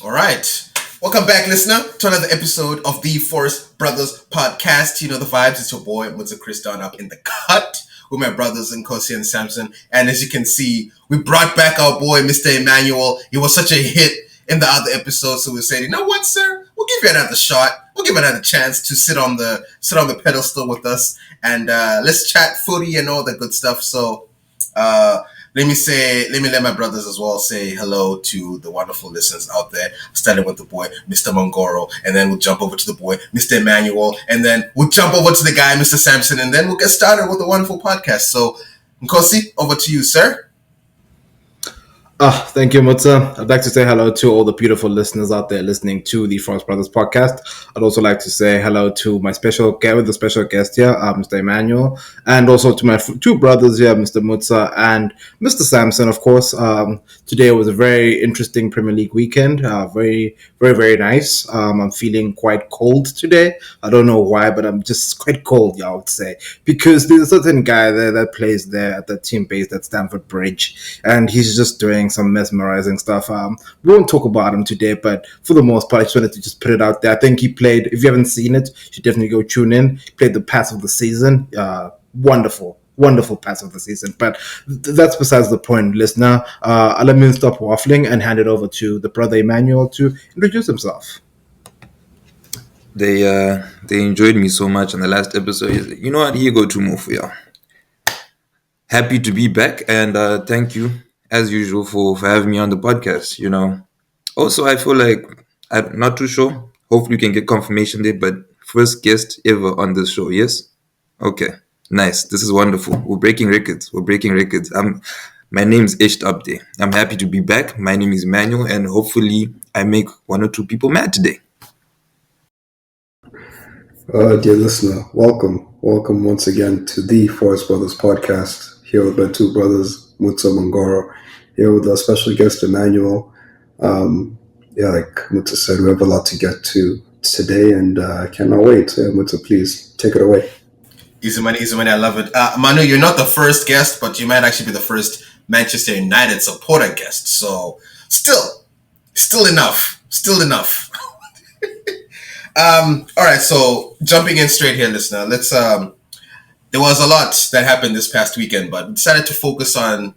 All right. Welcome back, listener, to another episode of the Forest Brothers podcast. You know the vibes. It's your boy, Mutsa Chris Don, up in the cut with my brothers Nkosi and Samson. And as you can see, we brought back our boy, Mr. Emmanuel. He was such a hit in the other episode, so we said, you know what, sir? We'll give you another shot. We'll give you another chance to sit on the pedestal with us, and let's chat footy and all that good stuff. So, uh, let my brothers as well say hello to the wonderful listeners out there. Starting with the boy, Mr. Mongoro, and then we'll jump over to the boy, Mr. Emmanuel, and then we'll jump over to the guy, Mr. Sampson, and then we'll get started with the wonderful podcast. So, Nkosi, over to you, sir. Thank you, Mutsa. I'd like to say hello to all the beautiful listeners out there listening to the Frost Brothers podcast. I'd also like to say hello to my special guest, with the special guest here, Mr. Emmanuel, and also to my two brothers here, Mr. Mutsa and Mr. Samson, of course. Today was a very interesting Premier League weekend. Very, very, very nice. I'm feeling quite cold today. I don't know why, but I'm just quite cold, yeah, I would say, because there's a certain guy there that plays there at the team based at Stamford Bridge, and he's just doing some mesmerizing stuff. We won't talk about him today, but for the most part, I just wanted to just put it out there. I think he played, if you haven't seen it, you should definitely go tune in. He played the pass of the season. Wonderful pass of the season. But that's besides the point, listener. Let me stop waffling and hand it over to the brother Emmanuel to introduce himself. They enjoyed me so much on the last episode. He's like, you know what? Here you go, two more for you. Happy to be back, and thank you as usual for having me on the podcast. Also I feel like I'm not too sure. Hopefully, we can get confirmation there. But first guest ever on this show, yes? Okay, nice. This is wonderful. We're breaking records. My name's etched up there. I'm happy to be back. My name is Emmanuel, and hopefully, I make one or two people mad today. Dear listener, welcome. Welcome once again to the Forest Brothers podcast. Here with my two brothers, Mutsa Mongoro. Here with our special guest, Emmanuel. Like Mutsa said, we have a lot to get to today, and I cannot wait. Mutsa, please take it away. Easy money, I love it. Manu, you're not the first guest, but you might actually be the first Manchester United supporter guest. So, still enough. All right, so jumping in straight here, listener. Let's. There was a lot that happened this past weekend, but we decided to focus on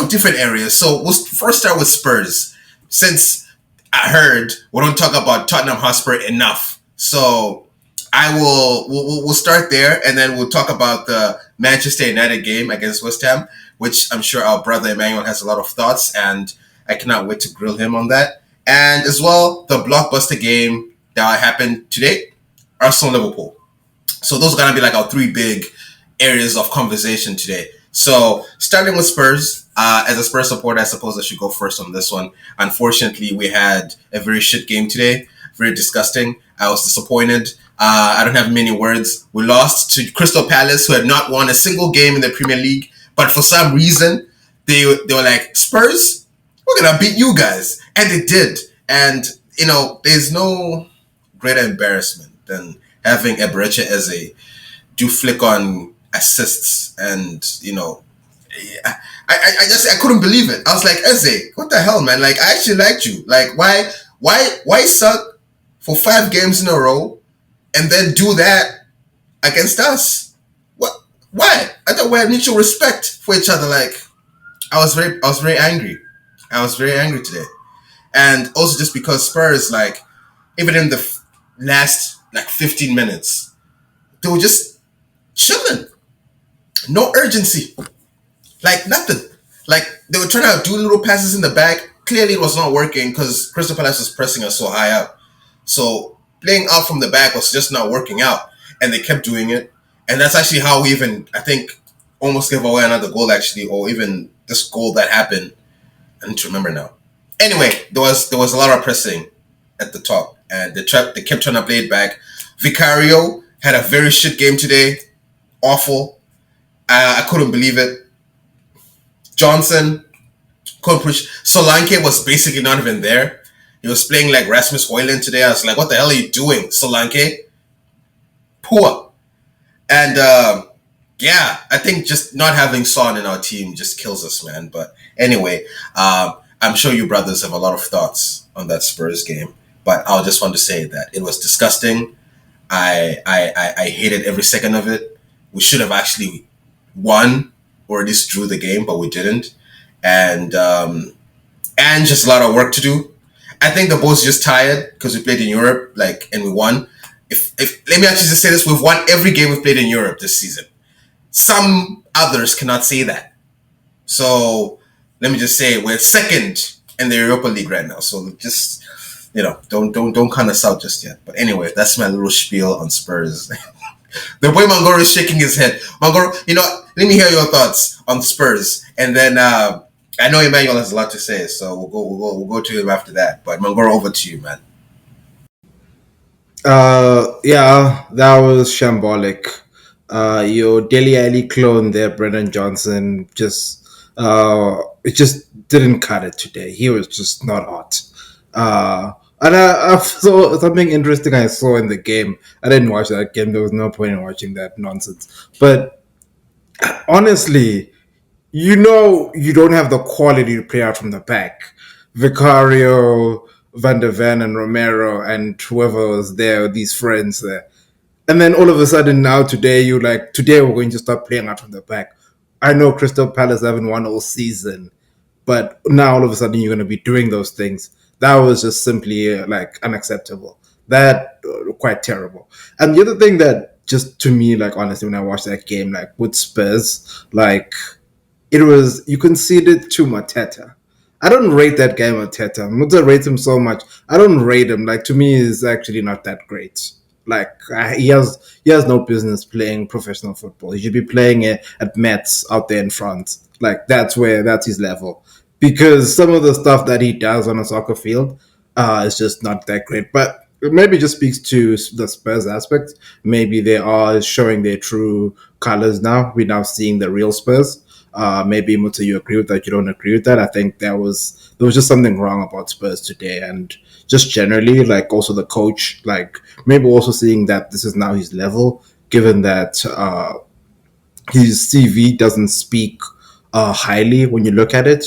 different areas. So we'll first start with Spurs, since I heard we don't talk about Tottenham Hotspur enough. So we'll start there, and then we'll talk about the Manchester United game against West Ham, which I'm sure our brother Emmanuel has a lot of thoughts, and I cannot wait to grill him on that. And as well, the blockbuster game that happened today, Arsenal Liverpool. So those are gonna be like our three big areas of conversation today. So starting with Spurs, as a Spurs supporter, I suppose I should go first on this one. Unfortunately, we had a very shit game today, very disgusting. I was disappointed. I don't have many words. We lost to Crystal Palace, who had not won a single game in the Premier League, but for some reason they were like, Spurs, we're gonna beat you guys, and they did. And there's no greater embarrassment than having Eberechi Eze do flick on assists, and I couldn't believe it. I was like, Eze, what the hell, man? Like, I actually liked you. Like, why suck for 5 games in a row and then do that against us? What? Why? I thought we had mutual respect for each other. Like, I was very angry. I was very angry today, and also just because Spurs, like, even in the last like 15 minutes, they were just chilling, no urgency, like nothing. Like, they were trying to do little passes in the back. Clearly, it was not working because Crystal Palace was pressing us so high up. So playing out from the back was just not working out, and they kept doing it. And that's actually how we even, I think, almost gave away another goal, actually, or even this goal that happened. I need to remember now. Anyway, there was a lot of pressing at the top, and they kept trying to play it back. Vicario had a very shit game today, awful. I couldn't believe it. Johnson couldn't push. Solanke was basically not even there. He was playing like Rasmus Højlund today. I was like, what the hell are you doing, Solanke? Poor. And I think just not having Son in our team just kills us, man. But anyway, I'm sure you brothers have a lot of thoughts on that Spurs game, but I'll just want to say that it was disgusting. I hated every second of it. We should have actually won or at least drew the game, but we didn't. And just a lot of work to do. I think the boys just tired because we played in Europe, like, and we won. If let me actually just say this: we've won every game we've played in Europe this season. Some others cannot say that. So let me just say we're second in the Europa League right now. So just don't kind of out just yet. But anyway, that's my little spiel on Spurs. The boy Mangoro is shaking his head. Mangoro, let me hear your thoughts on Spurs, and then I know Emmanuel has a lot to say, so we'll go to him after that. But Mangoro, over to you, man. Yeah, that was shambolic. Your Deli Ali clone there, Brennan Johnson, it just didn't cut it today. He was just not hot. And I saw something interesting I saw in the game. I didn't watch that game. There was no point in watching that nonsense. But honestly, you don't have the quality to play out from the back. Vicario, Van der Ven, and Romero, and whoever was there, these friends there. And then all of a sudden, now today, today we're going to start playing out from the back. I know Crystal Palace haven't won all season, but now all of a sudden you're going to be doing those things. That was just simply unacceptable. That quite terrible. And the other thing that just to me, like honestly, when I watched that game, like with Spurs, it was you conceded to Mateta. I don't rate that guy Mateta. Muta rates him so much. I don't rate him. Like to me, he's actually not that great. He has no business playing professional football. He should be playing it at Metz out there in France. Like that's his level. Because some of the stuff that he does on a soccer field is just not that great. But it maybe just speaks to the Spurs aspect. Maybe they are showing their true colors now. We're now seeing the real Spurs. Maybe Muta, you agree with that? You don't agree with that? I think there was just something wrong about Spurs today, and just generally, like also the coach, like maybe also seeing that this is now his level, given that his CV doesn't speak highly when you look at it.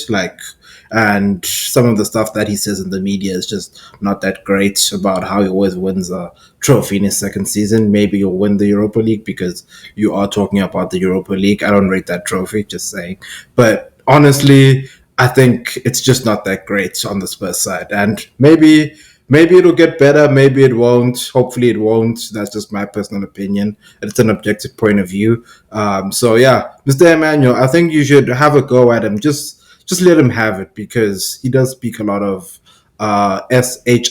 And some of the stuff that he says in the media is just not that great about how he always wins a trophy in his second season. Maybe you'll win the Europa League because you are talking about the Europa League. I don't rate that trophy, just saying. But honestly, I think it's just not that great on the Spurs side. And maybe it'll get better, maybe it won't. Hopefully it won't. That's just my personal opinion. It's an objective point of view. So yeah, Mr. Emmanuel, I think you should have a go at him. Just let him have it because he does speak a lot of shit.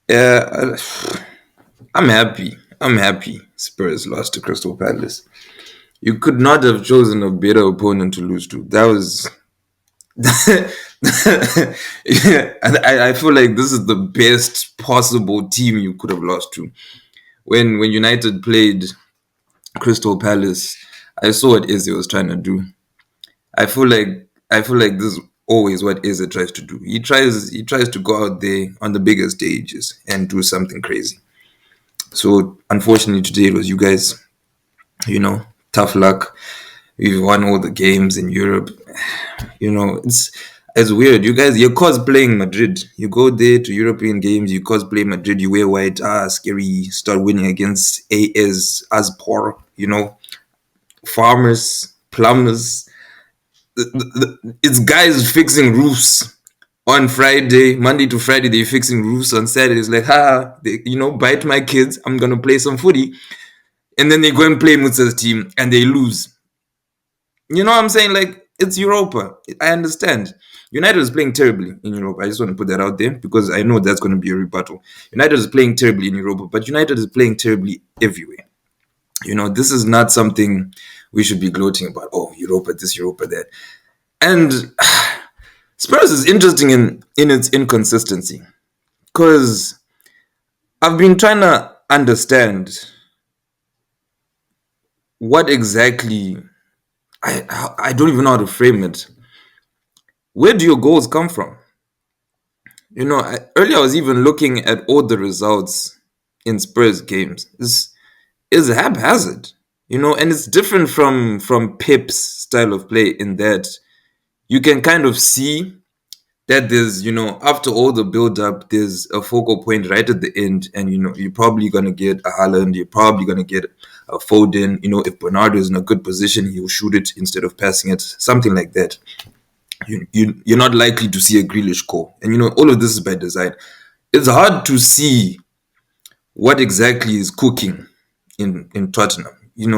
Yeah, I'm happy. I'm happy Spurs lost to Crystal Palace. You could not have chosen a better opponent to lose to. That was. Yeah, I feel like this is the best possible team you could have lost to. When United played Crystal Palace, I saw what Eze was trying to do. I feel like this is always what Eze tries to do. He tries to go out there on the bigger stages and do something crazy. So unfortunately today it was you guys, tough luck. We've won all the games in Europe. It's weird. You guys, you're cosplaying Madrid. You go there to European games, you cosplay Madrid, you wear white, scary, start winning against AS as poor, farmers, plumbers. It's guys fixing roofs on Friday, Monday to Friday, they're fixing roofs. On Saturday, it's like, bite my kids, I'm gonna play some footy. And then they go and play Mutsa's team and they lose. You know what I'm saying? Like, it's Europa. I understand. United is playing terribly in Europe. I just want to put that out there because I know that's going to be a rebuttal. United is playing terribly in Europa, but United is playing terribly everywhere. This is not something we should be gloating about. Oh, Europa this, Europa that. And Spurs is interesting in its inconsistency because I've been trying to understand what exactly. I don't even know how to frame it. Where do your goals come from? Earlier I was even looking at all the results in Spurs games. It's haphazard. And it's different from Pep's style of play in that you can kind of see that there's, after all the build up, there's a focal point right at the end, and you're probably gonna get a Haaland, you're probably gonna get a Foden. If Bernardo is in a good position, he'll shoot it instead of passing it, something like that. You're not likely to see a Grealish goal, and all of this is by design. It's hard to see what exactly is cooking in Tottenham.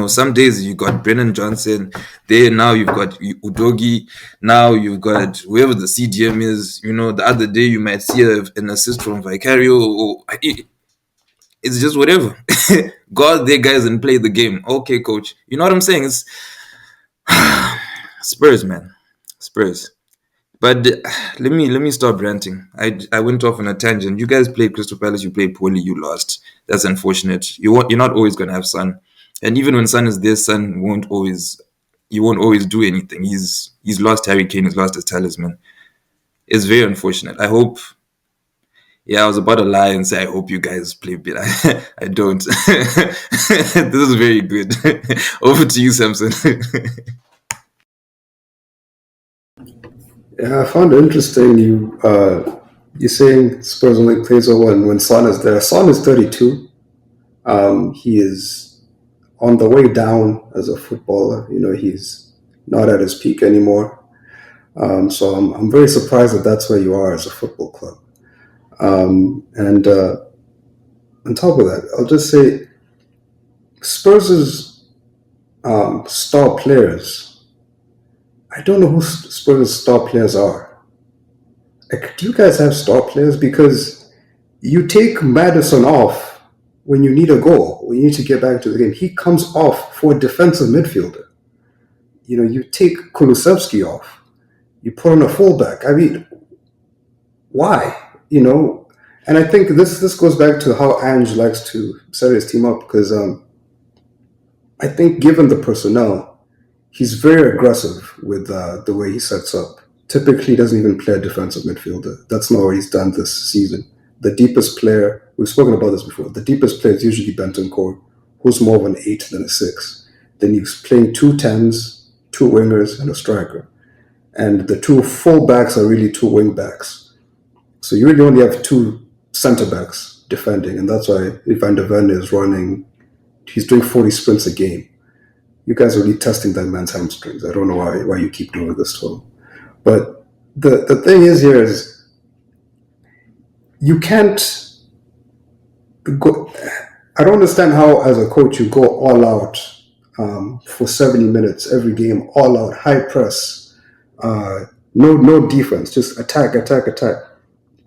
Some days you got Brennan Johnson there. Now you've got Udogi. Now you've got whoever the CDM is. The other day you might see an assist from Vicario. It's just whatever. Go out there, guys, and play the game. Okay, coach. You know what I'm saying? It's Spurs, man. Spurs. But let me stop ranting. I went off on a tangent. You guys played Crystal Palace. You played poorly. You lost. That's unfortunate. You're not always gonna have Son, and even when Son is there, Son won't always. He won't always do anything. He's lost Harry Kane. He's lost his talisman. It's very unfortunate. I hope. Yeah, I was about to lie and say I hope you guys play better. I don't. This is very good. Over to you, Samson. Yeah, I found it interesting. You're saying Spurs only plays well when Son is there. Son is 32. He is on the way down as a footballer. He's not at his peak anymore. So I'm very surprised that that's where you are as a football club. And on top of that, I'll just say Spurs' star players. I don't know who Spurs' star players are. Like, do you guys have star players? Because you take Madison off when you need a goal, when you need to get back to the game. He comes off for a defensive midfielder. You take Kulusevski off. You put on a fullback. I mean, why? And I think this goes back to how Ange likes to set his team up, because I think given the personnel, he's very aggressive with the way he sets up. Typically, he doesn't even play a defensive midfielder. That's not what he's done this season. The deepest player, we've spoken about this before, the deepest player is usually Bentancur, who's more of an 8 than a 6. Then he's playing 2 10s, 2 wingers, and a striker. And the 2 full backs are really 2 wing backs. So you really only have 2 center backs defending, and that's why Van der Ven is running, he's doing 40 sprints a game. You guys are really testing that man's hamstrings. I don't know why you keep doing this to him. But the thing is here is you can't go. I don't understand how, as a coach, you go all out for 70 minutes every game, all out, high press, no defense, just attack.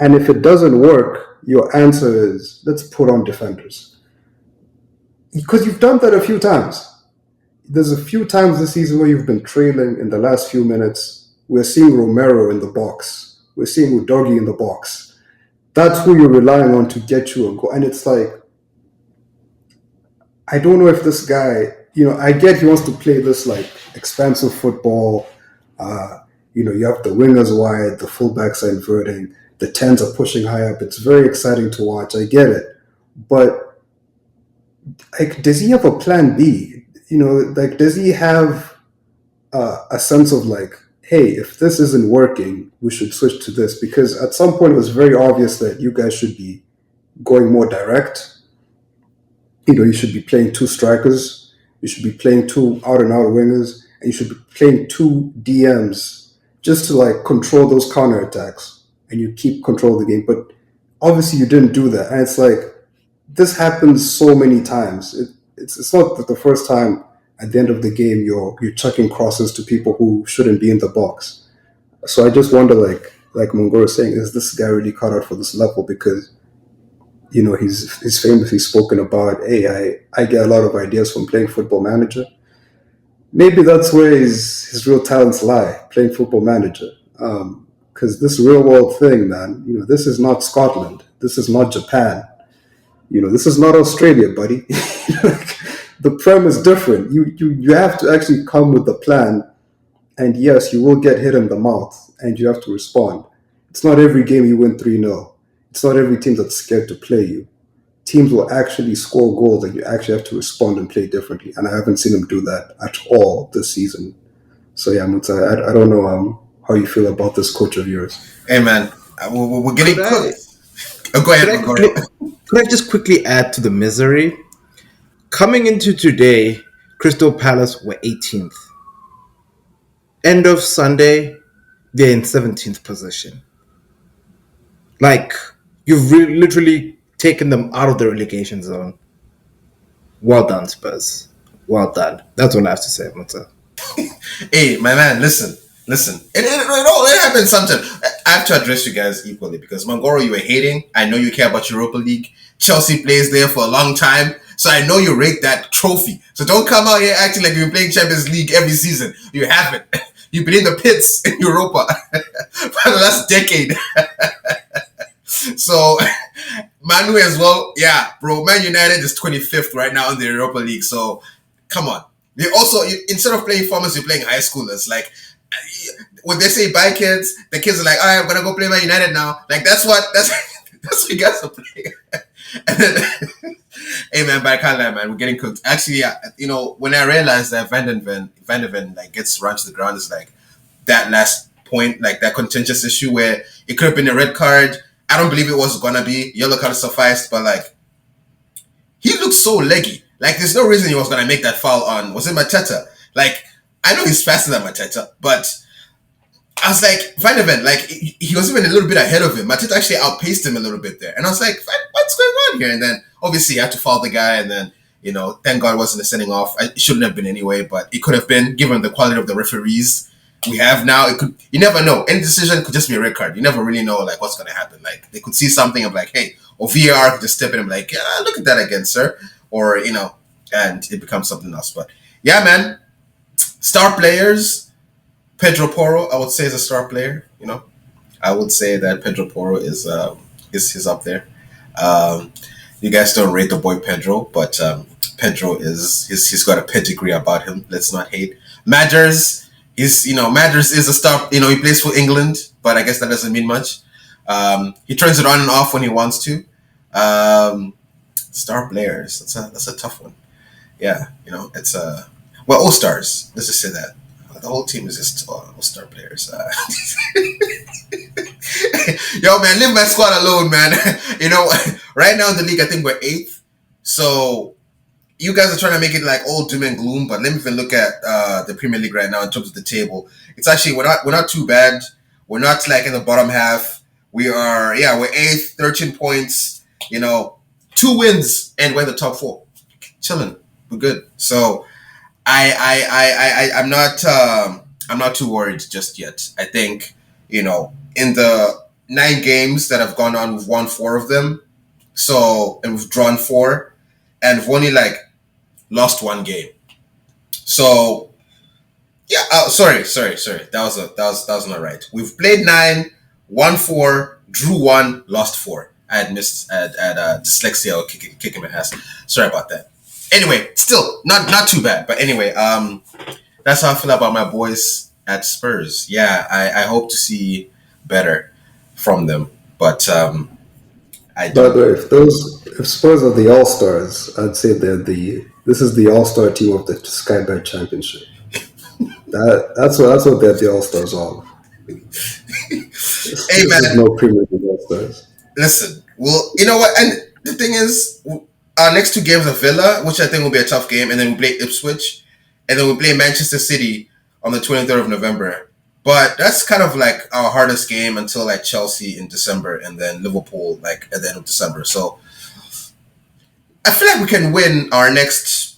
And if it doesn't work, your answer is let's put on defenders. Because you've done that a few times. There's a few times this season where you've been trailing in the last few minutes. We're seeing Romero in the box. We're seeing Udogi in the box. That's who you're relying on to get you a goal. And it's like, I don't know if this guy, I get he wants to play this like expansive football. You have the wingers wide, the fullbacks are inverting, the 10s are pushing high up. It's very exciting to watch. I get it. But does he have a plan B? Does he have a sense of like, hey, if this isn't working, we should switch to this? Because at some point it was very obvious that you guys should be going more direct. You should be playing 2 strikers. You should be playing 2 out-and-out wingers. And you should be playing 2 DMs just to like control those counterattacks. And you keep control of the game. But obviously you didn't do that. And it's like, this happens so many times. It's not the first time at the end of the game you're chucking crosses to people who shouldn't be in the box. So I just wonder, like Mongoro is saying, is this guy really cut out for this level? Because he's famously spoken about, hey, I get a lot of ideas from playing Football Manager. Maybe that's where his real talents lie, playing Football Manager. Because this real world thing, man, this is not Scotland. This is not Japan. This is not Australia, buddy. The Prem is different. You have to actually come with a plan, and yes, you will get hit in the mouth, and you have to respond. It's not every game you win 3-0. It's not every team that's scared to play you. teams will actually score goals and you actually have to respond and play differently. And I haven't seen him do that at all this season. So yeah, Muta, I don't know how you feel about this coach of yours. Hey man, we're Could getting I cooked. Go ahead, could I Magoro. quickly could I just quickly add to the misery? Coming into today, Crystal Palace were 18th. End of Sunday, they're in 17th position. Like, you've literally taken them out of the relegation zone. Well done, Spurs. Well done. That's all I have to say, Muta. Hey, my man, listen. It happens sometimes. I have to address you guys equally because Mangoro, you were hating. I know you care about Europa League. Chelsea plays there for a long time, so I know you rate that trophy. So don't come out here acting like you've been playing Champions League every season. You haven't. You've been in the pits in Europa for the last decade. So, Manu as well. Yeah, bro. Man United is 25th right now in the Europa League. So, come on. They also, instead of playing farmers, you're playing high schoolers. Like, when they say bye kids, the kids are like, all right, I'm going to go play Man United now. Like, that's that's what you guys are playing. And then, hey, man, but I can't lie, man. We're getting cooked. Actually, when I realized that Van de Ven, like, gets run to the ground, is like that last point, like that contentious issue where it could have been a red card. I don't believe it was gonna be. Yellow card sufficed, but like he looked so leggy. Like there's no reason he was gonna make that foul on. Was it Mateta? Like I know he's faster than Mateta, but I was like Van de Ven, like he was even a little bit ahead of him. Mateta actually outpaced him a little bit there, and I was like, what's going on here? And then obviously you had to foul the guy, and then thank God it wasn't a sending off. It shouldn't have been anyway, but it could have been given the quality of the referees we have now. It could, you never know. Any decision could just be a red card. You never really know like what's gonna happen. Like they could see something of like, hey, or VAR could just step in and be like, yeah, look at that again, sir. Or and it becomes something else. But yeah, man. Star players, Pedro Porro, I would say is a star player. I would say that Pedro Porro is up there. Um, you guys don't rate the boy Pedro, but Pedro he's got a pedigree about him. Let's not hate. Matters. Matters is a star. He plays for England, but I guess that doesn't mean much. He turns it on and off when he wants to. Star players. That's a tough one. Yeah, it's all stars. Let's just say that the whole team is just all star players. Yo, man, leave my squad alone, man. Right now in the league, I think we're 8th. So you guys are trying to make it like all doom and gloom, but let me even look at the Premier League right now in terms of the table. It's actually we're not too bad. We're not like in the bottom half. We're 8th, 13 points. 2 wins, and we're in the top 4. Chilling, we're good. So I'm not too worried just yet. I think in the 9 games that have gone on, we've won 4 of them. So and we've drawn 4, and we've only like lost 1 game. So yeah, sorry. That was not right. We've played 9, won 4, drew 1, lost 4. I had missed at dyslexia or kicking my ass. Sorry about that. Anyway, still not too bad. But anyway, that's how I feel about my boys at Spurs. Yeah, I hope to see better from them. But I By the do. way, if Spurs are the All Stars, I'd say this is the All Star team of the Sky Bet Championship. That's what they're the All Stars of. This Hey is man, no Premier League All Stars. listen. Well, you know what? And the thing is, our next 2 games are Villa, which I think will be a tough game, and then we play Ipswich, and then we play Manchester City on the 23rd of November. But that's kind of like our hardest game until like Chelsea in December, and then Liverpool like at the end of December. So I feel like we can win our next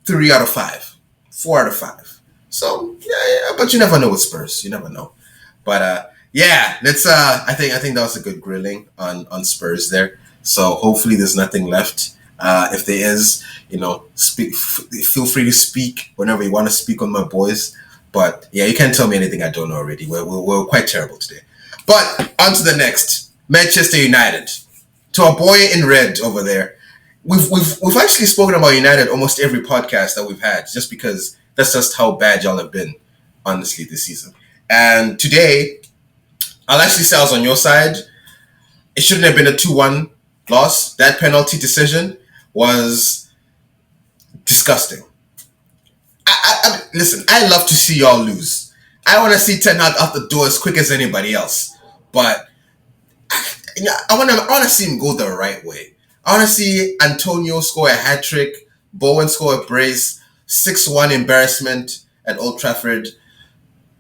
3 out of 5, 4 out of 5. So yeah, but you never know with Spurs. You never know. But yeah, let's. I think that was a good grilling on Spurs there. So hopefully there's nothing left. If there is, feel free to speak whenever you want to speak on my boys. But yeah, you can't tell me anything I don't know already. We're quite terrible today. But on to the next, Manchester United. To our boy in red over there, we've actually spoken about United almost every podcast that we've had, just because that's just how bad y'all have been, honestly, this season. And today, I'll actually say I was on your side. It shouldn't have been a 2-1 loss, that penalty decision was disgusting. Listen, I love to see y'all lose. I want to see Ten Hag out the door as quick as anybody else. But I want to see him go the right way. I want to see Antonio score a hat trick, Bowen score a brace, 6-1 embarrassment at Old Trafford.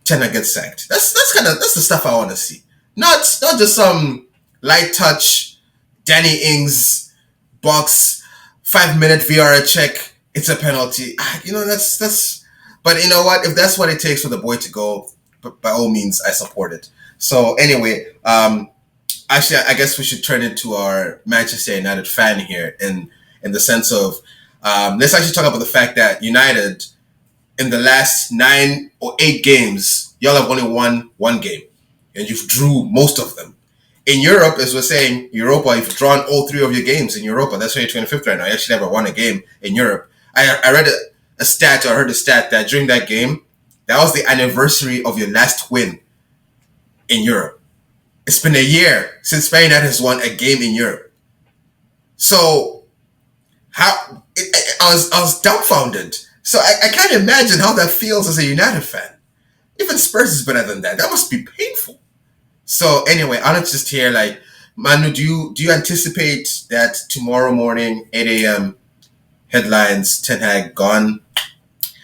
Ten Hag gets sacked. That's the stuff I want to see. Not just some light touch, Danny Ings box, 5-minute VAR check. It's a penalty. That's. But you know what? If that's what it takes for the boy to go, by all means, I support it. So anyway, actually, I guess we should turn into our Manchester United fan here in the sense of let's actually talk about the fact that United in the last 9 or 8 games, y'all have only won one game, and you've drew most of them. In Europe, as we're saying, Europa, you've drawn all 3 of your games in Europa. That's why you're 25th right now. You actually never won a game in Europe. I read a stat, or I heard a stat that during that game, that was the anniversary of your last win in Europe. It's been a year since Man United has won a game in Europe. So I was dumbfounded. So I can't imagine how that feels as a United fan. Even Spurs is better than that. That must be painful. So anyway, I'm just here like, Manu, do you anticipate that tomorrow morning, 8 a.m. headlines, Ten Hag gone?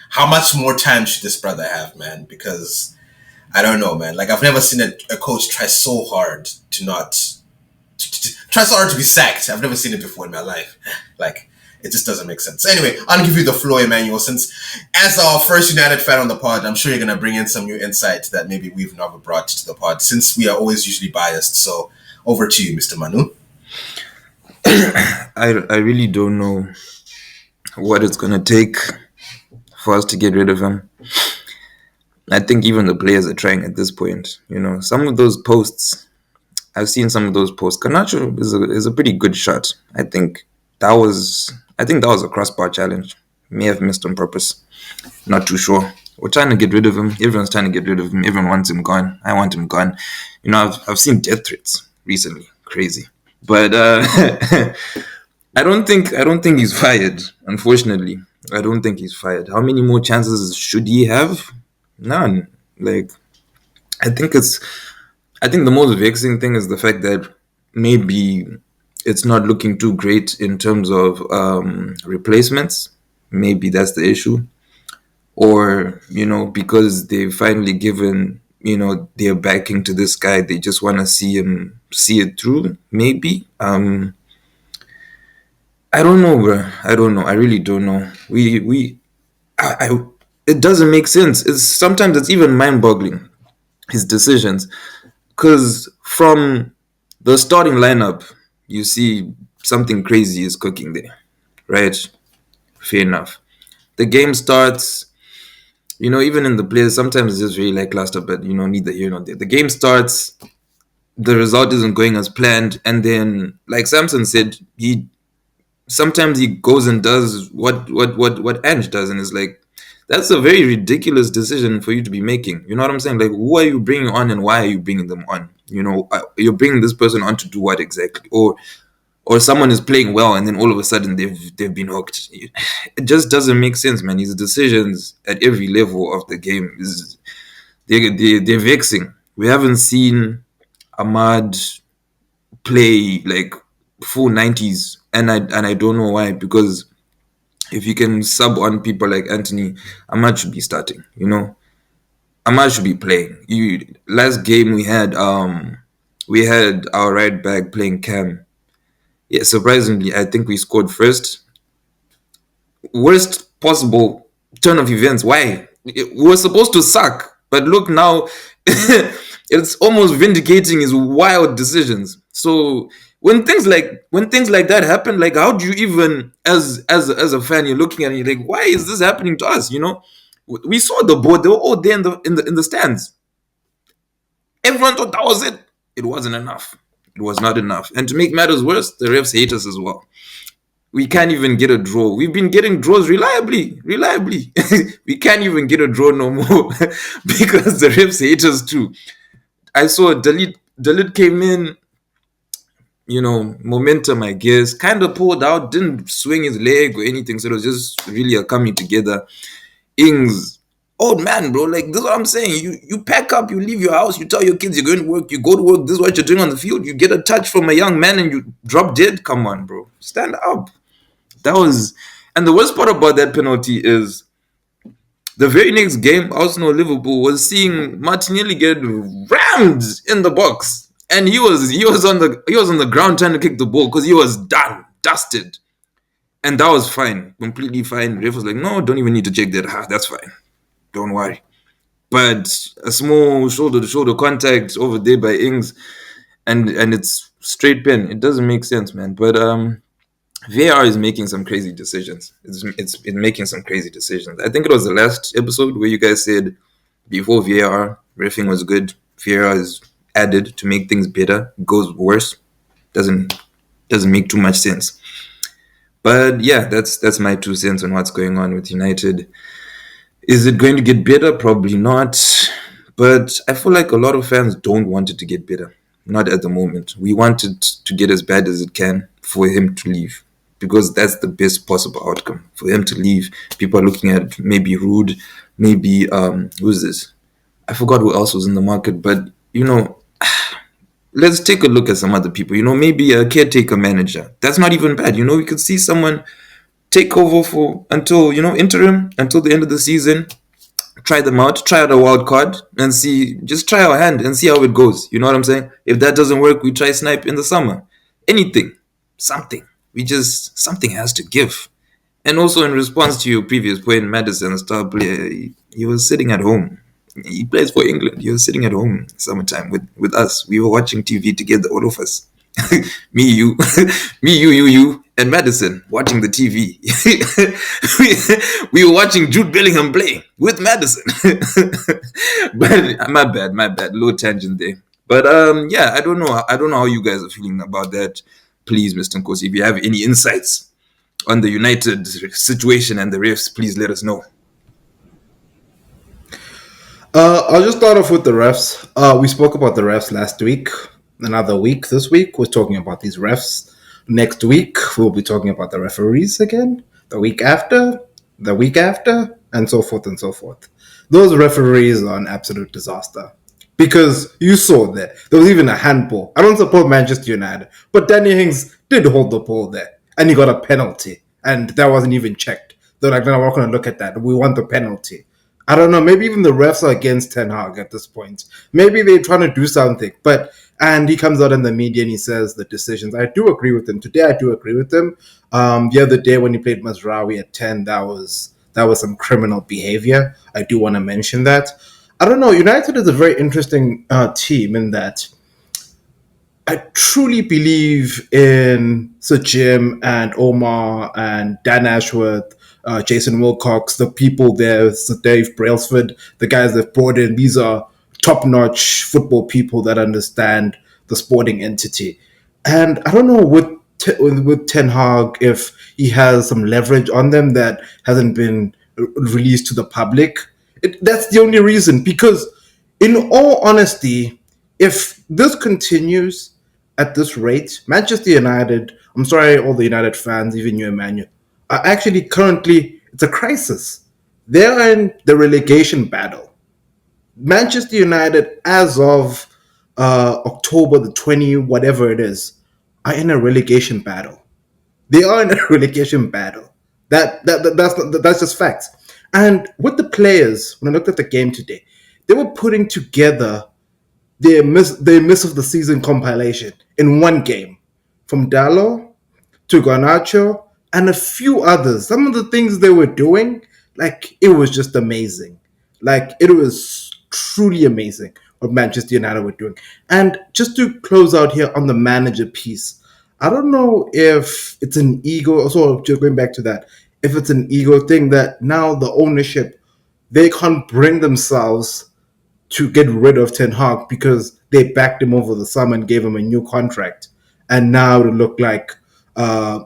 How much more time should this brother have, man? Because I don't know, man. Like, I've never seen a coach try so hard try so hard to be sacked. I've never seen it before in my life. Like, it just doesn't make sense. Anyway, I'll give you the floor, Emmanuel, since as our first United fan on the pod, I'm sure you're going to bring in some new insight that maybe we've never brought to the pod, since we are always usually biased. So over to you, Mr. Manu. I really don't know what it's going to take for us to get rid of him. I think even the players are trying at this point. Some of those posts, I've seen some of those posts. Garnacho is a pretty good shot. I think that was a crossbar challenge. May have missed on purpose. Not too sure. We're trying to get rid of him. Everyone's trying to get rid of him. Everyone wants him gone. I want him gone. I've seen death threats recently. Crazy. But I don't think he's fired. Unfortunately, I don't think he's fired. How many more chances should he have? None. Like, I think the most vexing thing is the fact that maybe it's not looking too great in terms of replacements. Maybe that's the issue. Or, because they've finally given, their backing to this guy, they just want to see him see it through, maybe. I don't know, bro. I don't know. I really don't know. It doesn't make sense. Sometimes it's even mind-boggling, his decisions. Because from the starting lineup, you see something crazy is cooking there, right? Fair enough. The game starts, even in the players, sometimes it's just really lackluster, but, neither here nor there. The game starts, the result isn't going as planned, and then, like Samson said, sometimes he goes and does what Ange does, and it's like, that's a very ridiculous decision for you to be making. You know what I'm saying? Like, who are you bringing on and why are you bringing them on? You're bringing this person on to do what exactly? Or someone is playing well and then all of a sudden they've been hooked. It just doesn't make sense, man. His decisions at every level of the game they're vexing. We haven't seen Ahmad play like full 90s, and I don't know why, because if you can sub on people like Anthony, Ahmad should be starting, Ahmad should be playing. Last game we had our right back playing Cam. Yeah, surprisingly, I think we scored first. Worst possible turn of events. Why? We were supposed to suck, but look now, it's almost vindicating his wild decisions. So when things like that happen, like, how do you even, as a fan, you're looking at it, you're like, why is this happening to us? We saw the board; they were all there in the stands. Everyone thought that was it. It wasn't enough. It was not enough. And to make matters worse, the refs hate us as well. We can't even get a draw. We've been getting draws reliably. We can't even get a draw no more because the refs hate us too. I saw Dalit came in. momentum, I guess. Kind of pulled out, didn't swing his leg or anything. So it was just really a coming together. Ings, old man, bro. Like, this is what I'm saying. You pack up, you leave your house, you tell your kids you're going to work, you go to work, this is what you're doing on the field. You get a touch from a young man and you drop dead. Come on, bro. Stand up. That was, and the worst part about that penalty is the very next game, Arsenal Liverpool was seeing Martinelli get rammed in the box, and he was on the ground trying to kick the ball because he was done, dusted, and that was fine, completely fine. Ref was like, no, don't even need to check that. That's fine, don't worry. But a small shoulder to shoulder contact over there by Ings, and it's straight pen. It doesn't make sense, man. But VAR is making some crazy decisions. It's making some crazy decisions. I think it was the last episode where you guys said before VAR, riffing was good. VAR is added to make things better. It goes worse. Doesn't make too much sense. But yeah, that's my 2 cents on what's going on with United. Is it going to get better? Probably not. But I feel like a lot of fans don't want it to get better. Not at the moment. We want it to get as bad as it can for him to leave. Because that's the best possible outcome. For him to leave, people are looking at maybe Rude, maybe who's this? I forgot who else was in the market, but let's take a look at some other people. Maybe a caretaker manager. That's not even bad. We could see someone take over for until interim until the end of the season. Try them out, try out a wild card and see, just try our hand and see how it goes. You know what I'm saying? If that doesn't work, we try snipe in the summer. Anything, something. Something has to give. And also in response to your previous point, Madison, a star player, he was sitting at home. He plays for England. He was sitting at home summertime with us. We were watching TV together, all of us. Me, you, you, and Madison watching the TV. we were watching Jude Bellingham play with Madison. But my bad, low tangent there. But yeah, I don't know how you guys are feeling about that. Please, Mr. Nkosi, if you have any insights on the United situation and the refs, please let us know. I'll just start off with the refs. We spoke about the refs last week. Another week this week, we're talking about these refs. Next week, we'll be talking about the referees again. The week after, and so forth and so forth. Those referees are an absolute disaster. Because you saw there was even a handball. I don't support Manchester United, but Danny Ings did hold the ball there. And he got a penalty. And that wasn't even checked. They're like, no, we're not going to look at that. We want the penalty. I don't know. Maybe even the refs are against Ten Hag at this point. Maybe they're trying to do something. And he comes out in the media and he says the decisions. I do agree with him. Today, I do agree with him. The other day when he played Mazraoui at 10, that was some criminal behavior. I do want to mention that. I don't know. United is a very interesting team in that I truly believe in Sir Jim and Omar and Dan Ashworth, Jason Wilcox, the people there, Sir Dave Brailsford, the guys they've brought in. These are top-notch football people that understand the sporting entity. And I don't know with Ten Hag if he has some leverage on them that hasn't been released to the public. That's the only reason. Because in all honesty, if this continues at this rate, Manchester United, I'm sorry, all the United fans, even you, Emmanuel, are actually currently, it's a crisis. They're in the relegation battle. Manchester United, as of October the 20, whatever it is, are in a relegation battle. They are in a relegation battle. That's just facts. And with the players, when I looked at the game today, they were putting together their miss of the season compilation in one game, from Dallo to Garnacho and a few others. Some of the things they were doing, like, it was just amazing. Like, it was truly amazing what Manchester United were doing. And just to close out here on the manager piece, I don't know if it's an ego, also just going back to that, if it's an ego thing that now the ownership, they can't bring themselves to get rid of Ten Hag because they backed him over the summer and gave him a new contract. And now uh,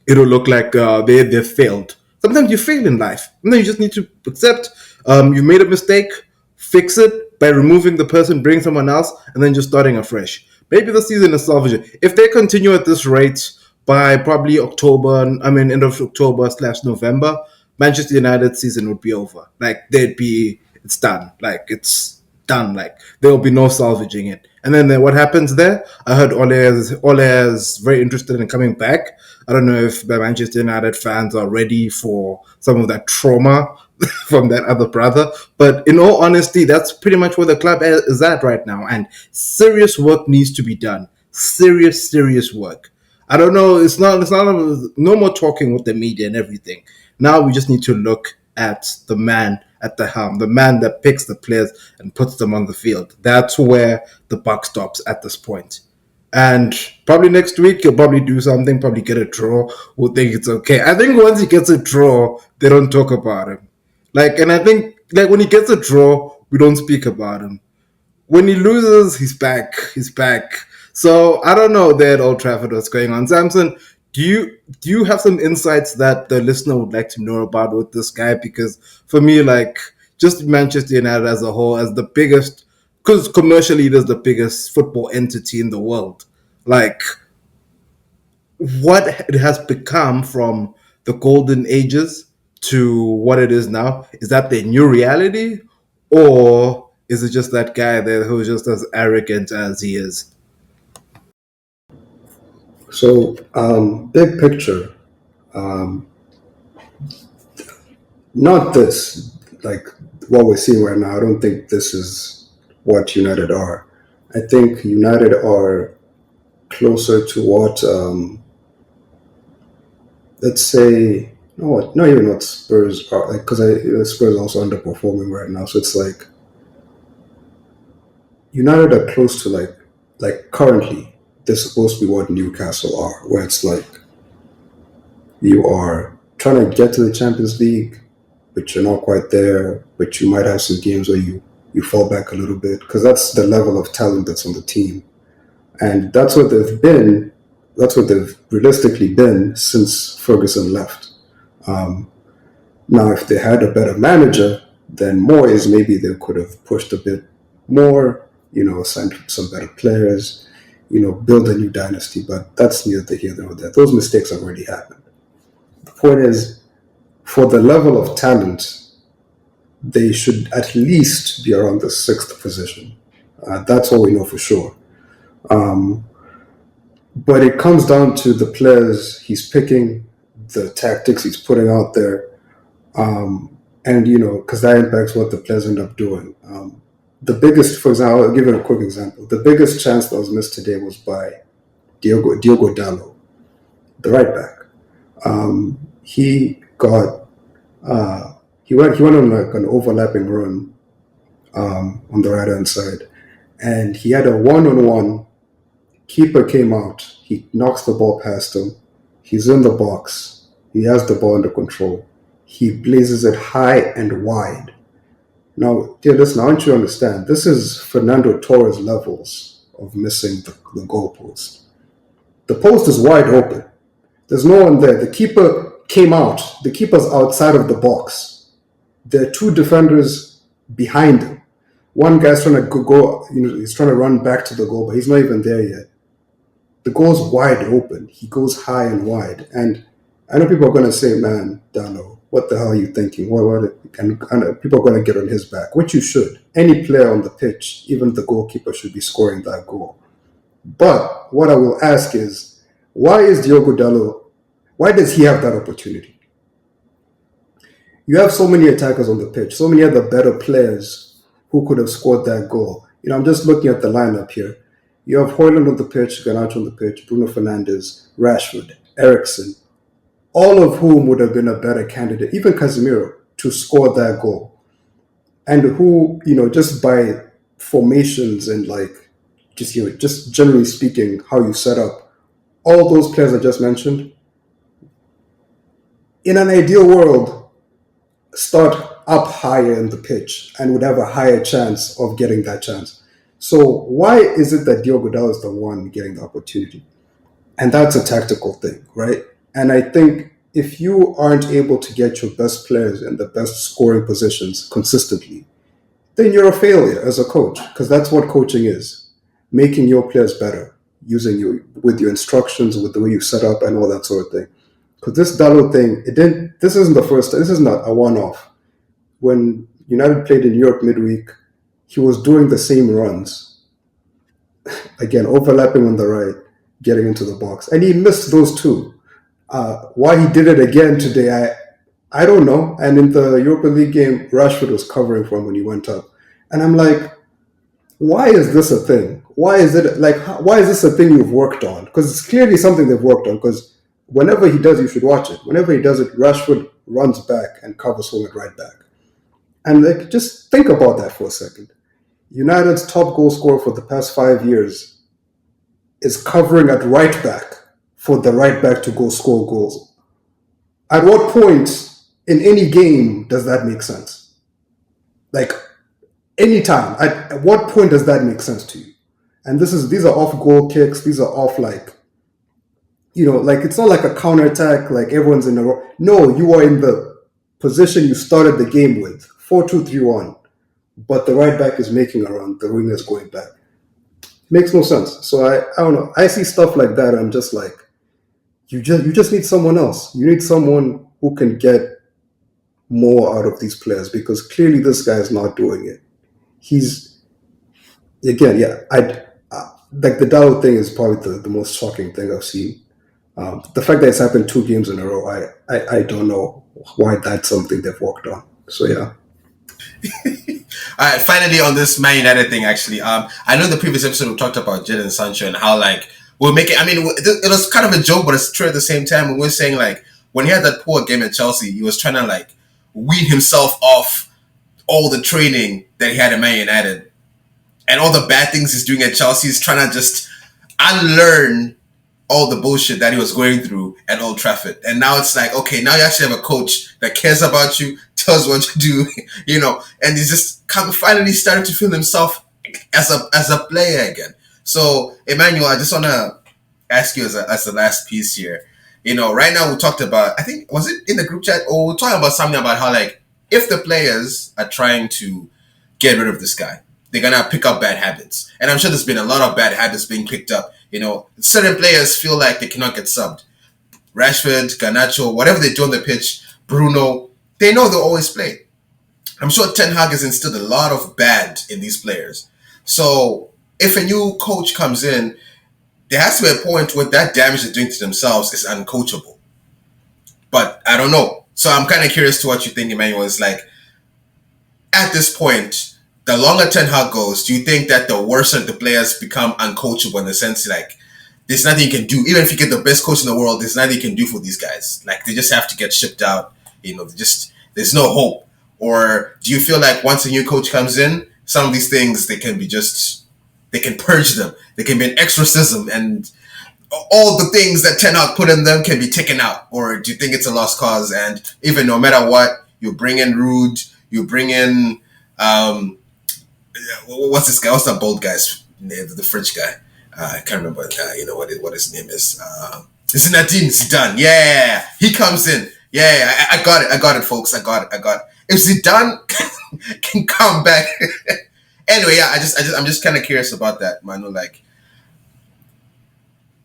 it'll look like they failed. Sometimes you fail in life. And then you just need to accept you made a mistake, fix it by removing the person, bring someone else, and then just starting afresh. Maybe the season is salvageable. If they continue at this rate by probably October, I mean, end of October slash November, Manchester United season would be over. Like, it's done. Like, it's done. Like, there will be no salvaging it. And then what happens there? I heard Ole is very interested in coming back. I don't know if the Manchester United fans are ready for some of that trauma from that other brother. But in all honesty, that's pretty much where the club is at right now. And serious work needs to be done. Serious work. I don't know. It's not no more talking with the media and everything. Now we just need to look at the man at the helm, the man that picks the players and puts them on the field. That's where the buck stops at this point. And probably next week he'll probably do something, probably get a draw. We'll think it's okay. I think once he gets a draw, they don't talk about him. Like, and I think like when he gets a draw, we don't speak about him. When he loses, he's back. He's back. So I don't know there at Old Trafford what's going on. Samson, do you have some insights that the listener would like to know about with this guy? Because for me, like just Manchester United as a whole, as the biggest, because commercially it is the biggest football entity in the world. Like what it has become from the golden ages to what it is now, is that the new reality, or is it just that guy there who's just as arrogant as he is? So, big picture, um, not this, like what we're seeing right now. I don't think this is what United are. I think United are closer to what, let's say, no, not even what Spurs are, like, because Spurs are also underperforming right now. So it's like United are close to like currently they're supposed to be what Newcastle are, where it's like you are trying to get to the Champions League, but you're not quite there. But you might have some games where you fall back a little bit because that's the level of talent that's on the team, and that's what they've been. That's what they've realistically been since Ferguson left. Um, Now, if they had a better manager, then Moyes, maybe they could have pushed a bit more, signed some better players, build a new dynasty. But that's neither here nor there. Those mistakes have already happened. The point is, for the level of talent, they should at least be around the sixth position. That's all we know for sure. Um, but it comes down to the players he's picking, the tactics he's putting out there, and because that impacts what the players end up doing. The biggest, for example, I'll give you a quick example. The biggest chance that was missed today was by Diogo Dallo, the right back. He got he went on like an overlapping run on the right hand side, and he had a one-on-one. Keeper came out. He knocks the ball past him. He's in the box. He has the ball under control. He blazes it high and wide. Now, dear listener, I want you to understand, this is Fernando Torres levels of missing the goalpost. The post is wide open. There's no one there. The keeper came out. The keeper's outside of the box. There are two defenders behind him. One guy's trying to go, he's trying to run back to the goal, but he's not even there yet. The goal's wide open. He goes high and wide. And I know people are going to say, man, Dano, what the hell are you thinking? And people are going to get on his back, which you should. Any player on the pitch, even the goalkeeper, should be scoring that goal. But what I will ask is, why does he have that opportunity? You have so many attackers on the pitch, so many other better players who could have scored that goal. I'm just looking at the lineup here. You have Højlund on the pitch, Garnacho on the pitch, Bruno Fernandes, Rashford, Eriksen, all of whom would have been a better candidate, even Casemiro, to score that goal. And who, just by formations and just generally speaking, how you set up, all those players I just mentioned, in an ideal world, start up higher in the pitch and would have a higher chance of getting that chance. So why is it that Diogo Dallo is the one getting the opportunity? And that's a tactical thing, right? And I think if you aren't able to get your best players in the best scoring positions consistently, then you're a failure as a coach, because that's what coaching is. making your players better, using you with your instructions, with the way you set up and all that sort of thing. Because this Dalot thing, it didn't. This isn't the first. This is not a one-off. When United played in Europe midweek, he was doing the same runs again, overlapping on the right, getting into the box, and he missed those two. Why he did it again today, I don't know. And in the Europa League game, Rashford was covering for him when he went up, and I'm like, why is this a thing? Why is it like? Why is this a thing you've worked on? Because it's clearly something they've worked on. Because whenever he does, you should watch it. Whenever he does it, Rashford runs back and covers home at right back. And like, just think about that for a second. United's top goal scorer for the past 5 years is covering at right back for the right back to go score goals. At what point in any game does that make sense? Like, anytime. At what point does that make sense to you? And these are off goal kicks. These are off like, like it's not like a counterattack, like everyone's in a row. No, you are in the position you started the game with, 4-2-3-1, but the right back is making a run, the wing is going back. Makes no sense. So I don't know. I see stuff like that. I'm just like, you just need someone else. You need someone who can get more out of these players, because clearly this guy is not doing it. He's again, yeah. Like the Dalot thing is probably the most shocking thing I've seen. The fact that it's happened 2 games in a row, I don't know why that's something they've worked on. So yeah. All right, finally on this Man United thing, actually, I know in the previous episode we talked about Jadon Sancho and how like we'll make it. I mean, it was kind of a joke, but it's true at the same time. We were saying like when he had that poor game at Chelsea, he was trying to like wean himself off all the training that he had at Man United and all the bad things he's doing at Chelsea. He's trying to just unlearn all the bullshit that he was going through at Old Trafford. And now it's like, okay, now you actually have a coach that cares about you, tells what to do, and he's just finally starting to feel himself as a player again. So, Emmanuel, I just want to ask you as the last piece here. Right now we talked about, I think, was it in the group chat? Or we're talking about something about how, like, if the players are trying to get rid of this guy, they're going to pick up bad habits. And I'm sure there's been a lot of bad habits being picked up. Certain players feel like they cannot get subbed. Rashford, Garnacho, whatever they do on the pitch, Bruno, they know they'll always play. I'm sure Ten Hag has instilled a lot of bad in these players. So if a new coach comes in, there has to be a point where that damage they're doing to themselves is uncoachable. But I don't know. So I'm kind of curious to what you think, Emmanuel. Is like, at this point, the longer Ten Hag goes, do you think that the worse the players become uncoachable, in the sense like there's nothing you can do? Even if you get the best coach in the world, there's nothing you can do for these guys. Like, they just have to get shipped out. There's no hope. Or do you feel like once a new coach comes in, some of these things they can purge them. They can be an exorcism, and all the things that Ten Hag put in them can be taken out? Or do you think it's a lost cause? And even no matter what, you bring in Rude, you bring in what's this guy? What's that bold guy's name? The French guy. I can't remember. What his name is. Zinedine Zidane. Yeah, he comes in. Yeah, I got it. I got it, folks. I got it. If Zidane can come back. Anyway, yeah. I'm just kind of curious about that, Manu. Like,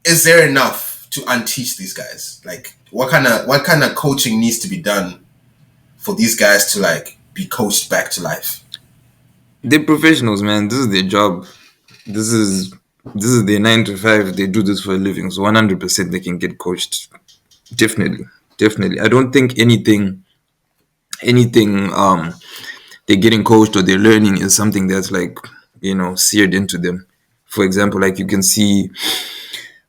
is there enough to unteach these guys? Like, what kind of coaching needs to be done for these guys to like be coached back to life? They're professionals, man. This is their job. This is their 9 to 5. They do this for a living. So 100% they can get coached. Definitely. I don't think anything they're getting coached or they're learning is something that's like, seared into them. For example, like you can see,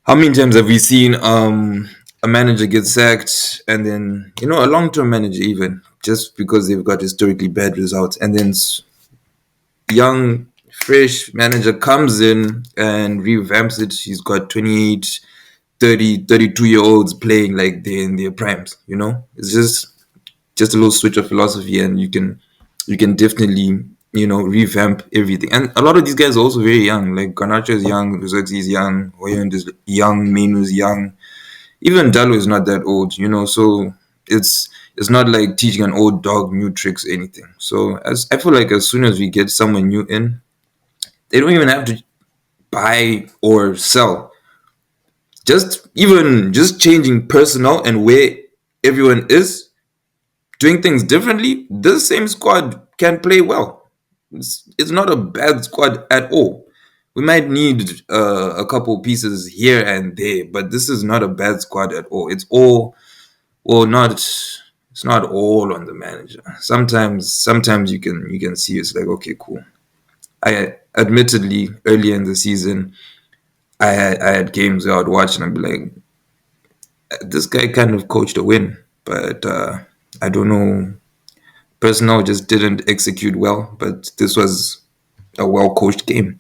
how many times have we seen a manager get sacked, and then a long-term manager, even just because they've got historically bad results, and then young fresh manager comes in and revamps it. He's got 28, 30, 32-year-olds playing like they're in their primes. It's just a little switch of philosophy, and you can definitely revamp everything. And a lot of these guys are also very young. Like Garnacho is young, Rizexi is young, Hoyland is young, Menu is young. Even Dallo is not that old, so it's not like teaching an old dog new tricks or anything. So I feel like as soon as we get someone new in, they don't even have to buy or sell. Just changing personnel and where everyone is doing things differently, this same squad can play well. It's not a bad squad at all. We might need a couple pieces here and there, but this is not a bad squad at all. It's all, well, not. It's not all on the manager. Sometimes you can see it's like, okay, cool. I admittedly earlier in the season, I had games where I'd watch and I'd be like, this guy kind of coached a win, but I don't know. Personnel just didn't execute well, but this was a well coached game.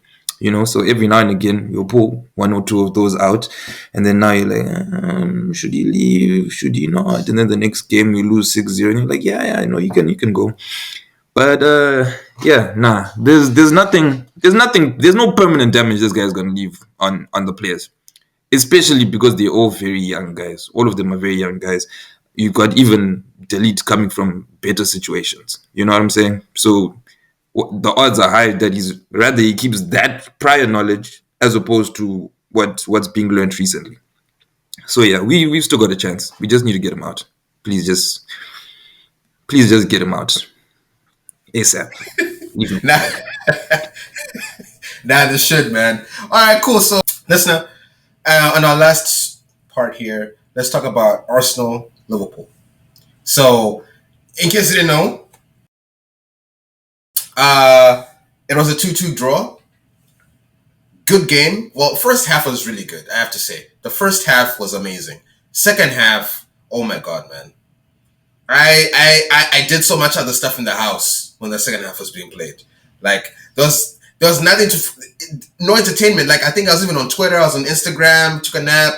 So every now and again you'll pull one or two of those out, and then now you're like, should he leave? Should he not? And then the next game you lose 6-0, and you're like, yeah, I know you can go. But yeah, nah. There's no permanent damage this guy's gonna leave on the players, especially because they're all very young guys. All of them are very young guys. You got even Delete coming from better situations. You know what I'm saying? So the odds are high that he keeps that prior knowledge as opposed to what's being learned recently. So yeah, we've still got a chance. We just need to get him out. Please just get him out ASAP. Nah, nah, this should, man. All right, cool. So, listener, on our last part here, let's talk about Arsenal, Liverpool. So, in case you didn't know, it was a 2-2 draw. Good game. Well, first half was really good, I have to say. The first half was amazing. Second half, oh my god, man. I did so much other stuff in the house when the second half was being played. Like there was nothing no entertainment. Like I think I was even on Twitter, I was on Instagram, took a nap,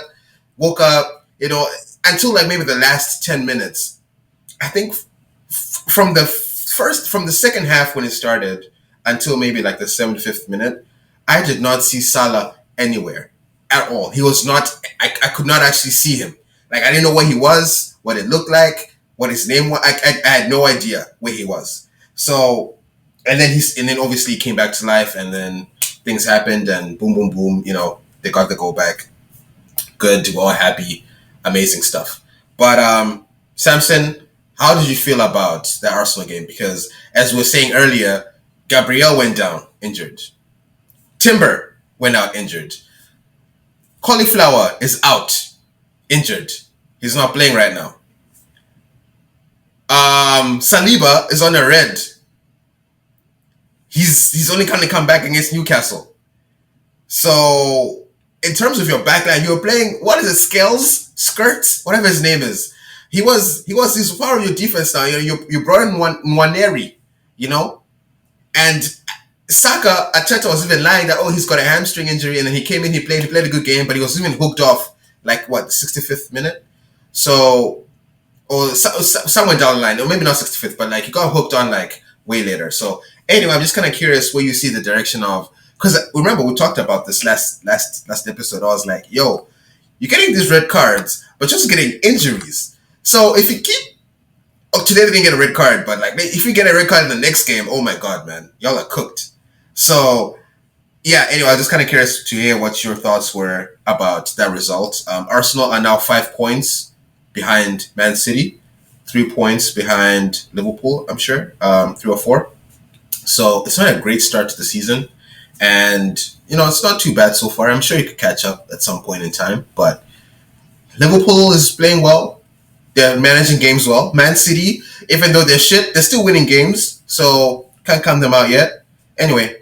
woke up, until like maybe the last 10 minutes. I think from the second half when it started until maybe like the 75th minute, I did not see Salah anywhere at all. He was not. I could not actually see him. Like I didn't know where he was, what it looked like, what his name was. I had no idea where he was. So, and then obviously he came back to life, and then things happened, and boom, boom, boom. They got the goal back. Good, we're all happy, amazing stuff. But Samson, how did you feel about the Arsenal game? Because as we were saying earlier, Gabriel went down injured. Timber went out injured. Cauliflower is out injured. He's not playing right now. Saliba is on a red. He's only going to come back against Newcastle. So in terms of your backline, you're playing, what is it, Scales? Skirts? Whatever his name is. He's part of your defense now. You brought in Nwaneri, and Saka, Arteta was even lying that, he's got a hamstring injury, and then he came in, he played a good game, but he was even hooked off, like, the 65th minute? So, or somewhere down the line, or maybe not 65th, but, like, he got hooked on, like, way later. So, anyway, I'm just kind of curious where you see the direction of, because remember, we talked about this last episode. I was like, yo, you're getting these red cards, but just getting injuries. So, if you keep, today they didn't get a red card, but, like, if you get a red card in the next game, oh my God, man, y'all are cooked. So, yeah, anyway, I was just kind of curious to hear what your thoughts were about that result. Arsenal are now 5 points behind Man City, 3 points behind Liverpool, I'm sure, 3 or 4. So it's not a great start to the season. And, it's not too bad so far. I'm sure you could catch up at some point in time. But Liverpool is playing well. They're managing games well. Man City, even though they're shit, they're still winning games. So can't count them out yet. Anyway,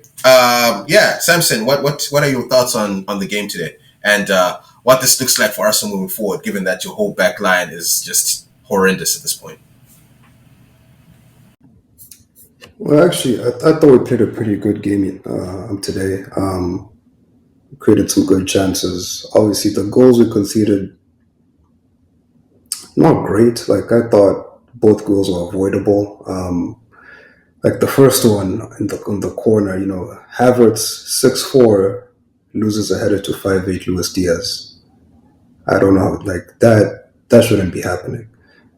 Samson, what are your thoughts on the game today, and what this looks like for Arsenal moving forward, given that your whole back line is just horrendous at this point? Well, actually, I thought we played a pretty good game today. Created some good chances. Obviously, the goals we conceded, not great. Like, I thought both goals were avoidable. Like the first one in the corner, Havertz 6'4" loses a header to 5'8" Luis Diaz. I don't know, like that shouldn't be happening.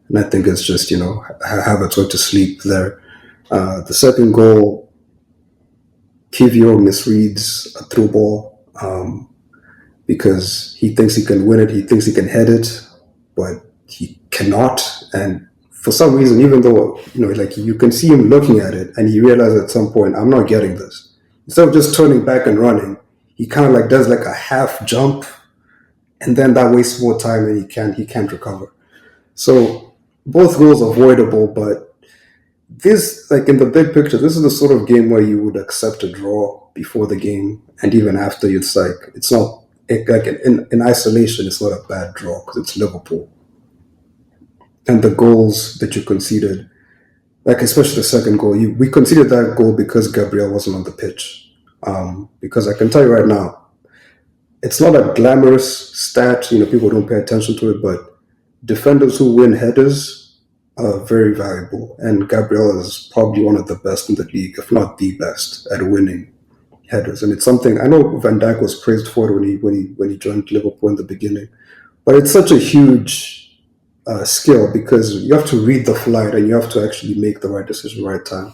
And I think it's just, Havertz went to sleep there. The second goal, Kivio misreads a through ball. because he thinks he can win it, he thinks he can head it, but he cannot. And for some reason, even though like you can see him looking at it, and he realizes at some point, I'm not getting this. Instead of just turning back and running, he kind of like does like a half jump, and then that wastes more time, and he can't recover. So both goals avoidable, but this, like in the big picture, this is the sort of game where you would accept a draw before the game, and even after, it's not like in isolation, it's not a bad draw because it's Liverpool, and the goals that you conceded, like especially the second goal, we conceded that goal because Gabriel wasn't on the pitch. Because I can tell you right now, it's not a glamorous stat. People don't pay attention to it, but defenders who win headers are very valuable, and Gabriel is probably one of the best in the league, if not the best, at winning headers. And it's something I know Van Dijk was praised for it when he joined Liverpool in the beginning, but it's such a huge skill because you have to read the flight and you have to actually make the right decision right time.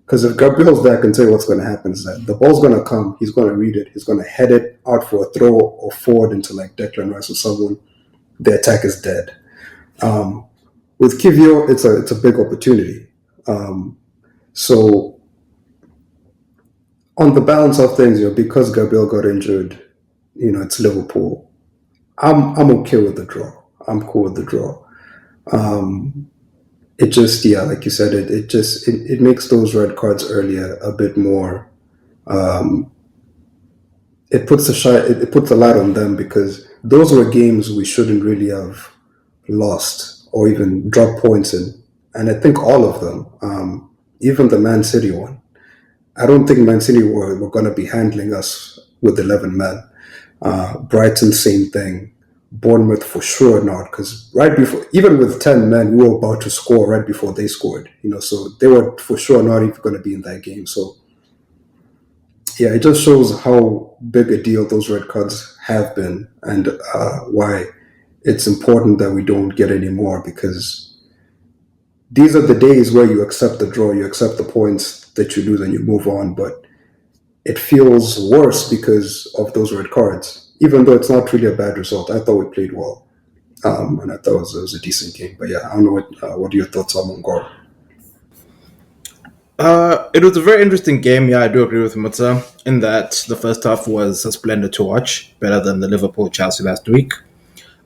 Because if Gabriel's there, I can tell you what's going to happen is that the ball's going to come, he's going to read it, he's going to head it out for a throw or forward into like Declan Rice or someone. The attack is dead. With Kivio, it's a big opportunity. So on the balance of things, because Gabriel got injured, it's Liverpool. I'm okay with the draw. I'm cool with the draw. It just, yeah, like you said, it makes those red cards earlier a bit more. It puts a light on them because those were games we shouldn't really have lost or even dropped points in, and I think all of them, even the Man City one. I don't think Man City were going to be handling us with 11 men. Brighton, same thing. Bournemouth, for sure not, because right before, even with 10 men, we were about to score right before they scored. So they were for sure not even going to be in that game. So yeah, it just shows how big a deal those red cards have been, and why it's important that we don't get any more, because these are the days where you accept the draw, you accept the points that you lose, and you move on. But it feels worse because of those red cards, even though it's not really a bad result. I thought we played well, and I thought it was a decent game. But yeah, I don't know what are your thoughts on Mongor? It was a very interesting game. Yeah, I do agree with Mutsa in that the first half was a splendid to watch, better than the Liverpool Chelsea last week.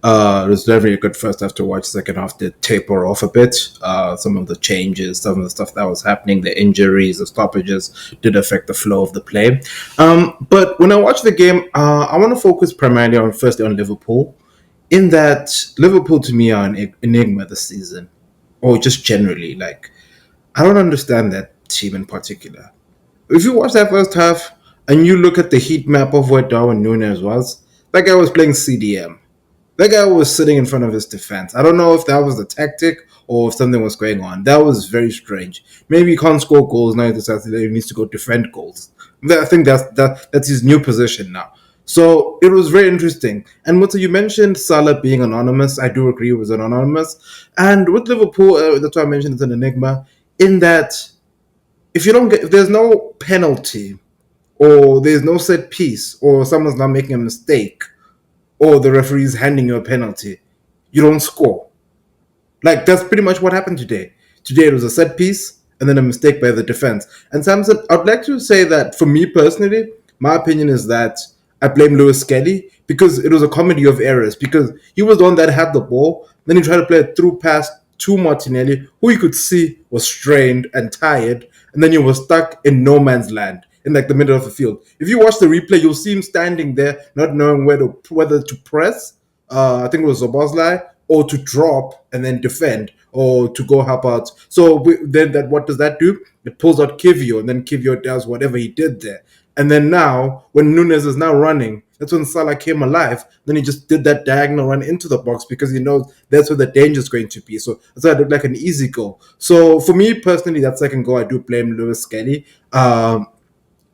It was very good first half to watch. Second half did taper off a bit. Some of the changes, some of the stuff that was happening, the injuries, the stoppages did affect the flow of the play. But when I watch the game, I want to focus primarily on firstly on Liverpool. In that Liverpool to me are an enigma this season, or just generally. Like I don't understand that team in particular. If you watch that first half and you look at the heat map of where Darwin Núñez was, that guy was playing CDM. That guy was sitting in front of his defense. I don't know if that was the tactic or if something was going on. That was very strange. Maybe he can't score goals now. He decides that he needs to go defend goals. I think that's his new position now. So it was very interesting. And Muta, you mentioned Salah being anonymous. I do agree it was an anonymous. And with Liverpool, that's why I mentioned it's an enigma. In that, if there's no penalty or there's no set piece or someone's not making a mistake, or the referee's handing you a penalty, you don't score. Like, that's pretty much what happened today. Today it was a set piece and then a mistake by the defense. And Samson, I'd like to say that for me personally, my opinion is that I blame Lewis Skelly because it was a comedy of errors. Because he was the one that had the ball, then he tried to play a through pass to Martinelli, who you could see was strained and tired, and then he was stuck in no man's land in like the middle of the field. If you watch the replay, you'll see him standing there, not knowing whether to press. I think it was Zoboslai, or to drop and then defend, or to go help out. So then what does that do? It pulls out Kivio, and then Kivio does whatever he did there. And then now, when Núñez is now running, that's when Salah came alive. Then he just did that diagonal run into the box because he knows that's where the danger is going to be. So that's why I looked like an easy goal. So for me personally, that second goal, I do blame Lewis Skelly.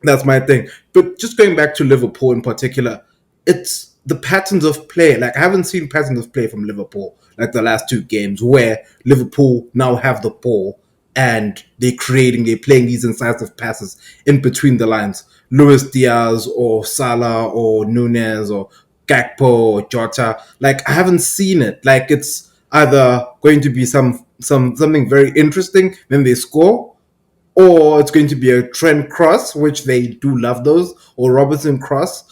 That's my thing. But just going back to Liverpool in particular, it's the patterns of play. Like, I haven't seen patterns of play from Liverpool like the last two games where Liverpool now have the ball and they're playing these incisive passes in between the lines. Luis Diaz or Salah or Nunez or Gakpo or Jota. Like I haven't seen it. Like it's either going to be something very interesting when they score, or it's going to be a Trent Cross, which they do love those, or Robertson Cross.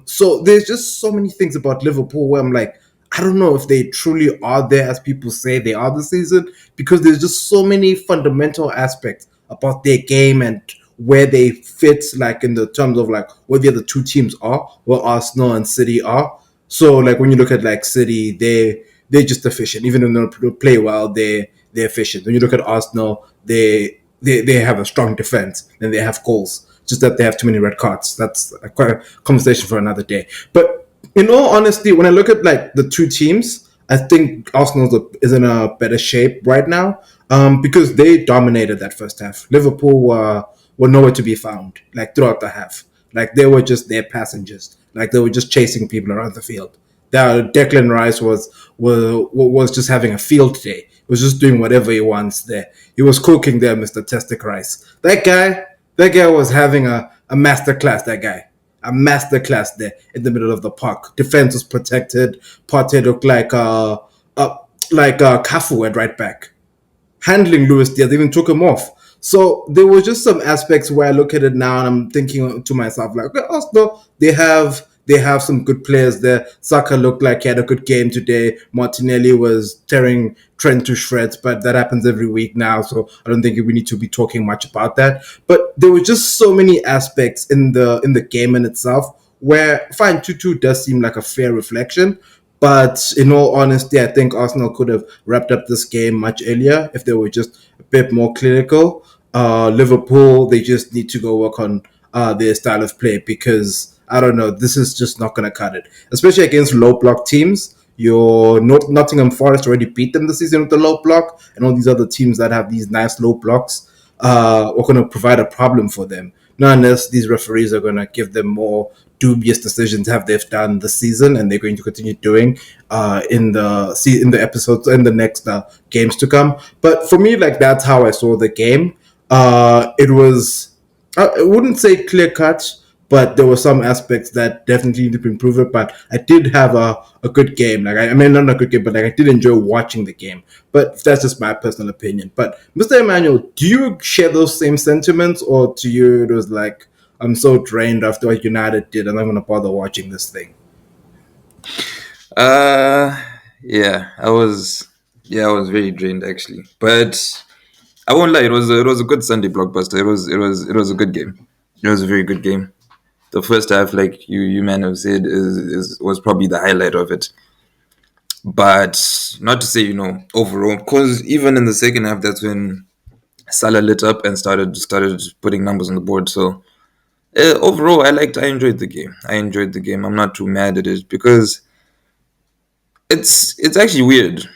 So there's just so many things about Liverpool where I'm like, I don't know if they truly are there as people say they are this season, because there's just so many fundamental aspects about their game and where they fit, like in the terms of like where the other two teams are, where Arsenal and City are. So like when you look at like City, they're just efficient. Even when they don't play well, they're efficient. When you look at Arsenal, they have a strong defense and they have goals. Just that they have too many red cards. That's quite a conversation for another day. But in all honesty, when I look at like the two teams, I think Arsenal is in a better shape right now, because they dominated that first half. Liverpool were nowhere to be found like throughout the half. Like they were just their passengers. Like they were just chasing people around the field. Declan Rice was just having a field day. He was just doing whatever he wants there. He was cooking there, Mr. Testic Rice. That guy was having a master class. That guy, a master class there in the middle of the park. Defense was protected. Partey looked like Cafu at right back, handling Luis Diaz, even took him off. So there was just some aspects where I look at it now and I'm thinking to myself, like, okay, Arsenal, they have some good players there. Saka looked like he had a good game today. Martinelli was tearing Trent to shreds, but that happens every week now, so I don't think we need to be talking much about that. But there were just so many aspects in the game in itself where fine 2-2 does seem like a fair reflection, but in all honesty, I think Arsenal could have wrapped up this game much earlier if they were just a bit more clinical. Liverpool, they just need to go work on their style of play, because I don't know, this is just not going to cut it, especially against low block teams. Your Nottingham Forest already beat them this season with the low block, and all these other teams that have these nice low blocks are going to provide a problem for them. Not unless these referees are going to give them more dubious decisions, have they've done this season, and they're going to continue doing in the episodes in the next games to come. But for me, like that's how I saw the game. It was, I wouldn't say clear cut, but there were some aspects that definitely need to improve it. But I did have a good game. Like I mean, not a good game, but like I did enjoy watching the game. But that's just my personal opinion. But Mr. Emmanuel, do you share those same sentiments, or to you it was like, I'm so drained after what United did, and I'm gonna bother watching this thing? Uh, yeah, I was very drained actually, but I won't lie. It was a good Sunday blockbuster. It was a good game. It was a very good game. The first half, like you man have said, was probably the highlight of it. But not to say overall, because even in the second half, that's when Salah lit up and started putting numbers on the board. So overall, I enjoyed the game. I enjoyed the game. I'm not too mad at it because it's actually weird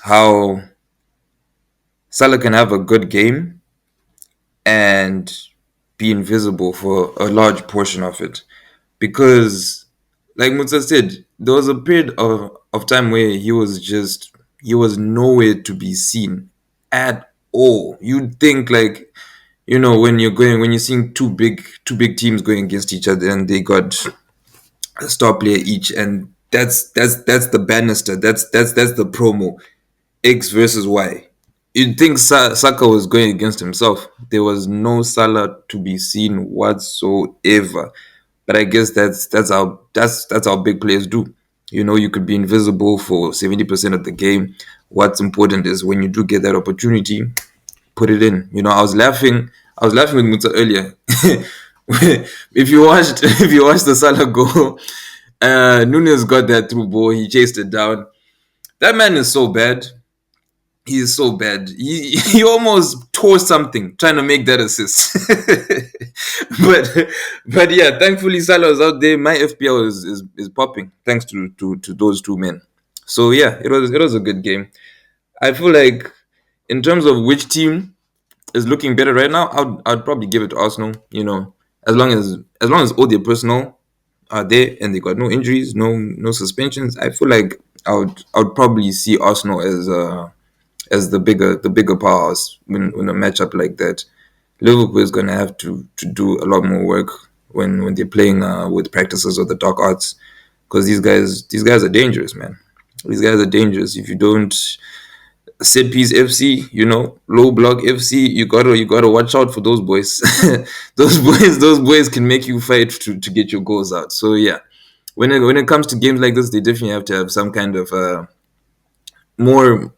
how Salah can have a good game and be invisible for a large portion of it. Because, like Musa said, there was a period of time where he was nowhere to be seen at all. You'd think like, when you're seeing two big teams going against each other and they got a star player each, and that's the banister, that's the promo. X versus Y. You'd think Saka was going against himself. There was no Salah to be seen whatsoever. But I guess that's how big players do. You could be invisible for 70% of the game. What's important is when you do get that opportunity, put it in. I was laughing with Muta earlier. If you watched the Salah goal, Nunez got that through ball. He chased it down. That man is so bad. He is so bad. He almost tore something trying to make that assist. but yeah, thankfully Salah was out there. My FPL is popping thanks to those two men. So yeah, it was a good game. I feel like in terms of which team is looking better right now, I'd probably give it to Arsenal. As long as all their personnel are there and they got no injuries, no suspensions, I feel like I would probably see Arsenal as the bigger powerhouse when a matchup like that. Liverpool is going to have to do a lot more work when they're playing with practices or the dark arts, because these guys are dangerous, man. These guys are dangerous. If you don't set piece FC, low block FC, you gotta watch out for those boys. those boys can make you fight to get your goals out. So yeah, when it comes to games like this, they definitely have to have some kind of more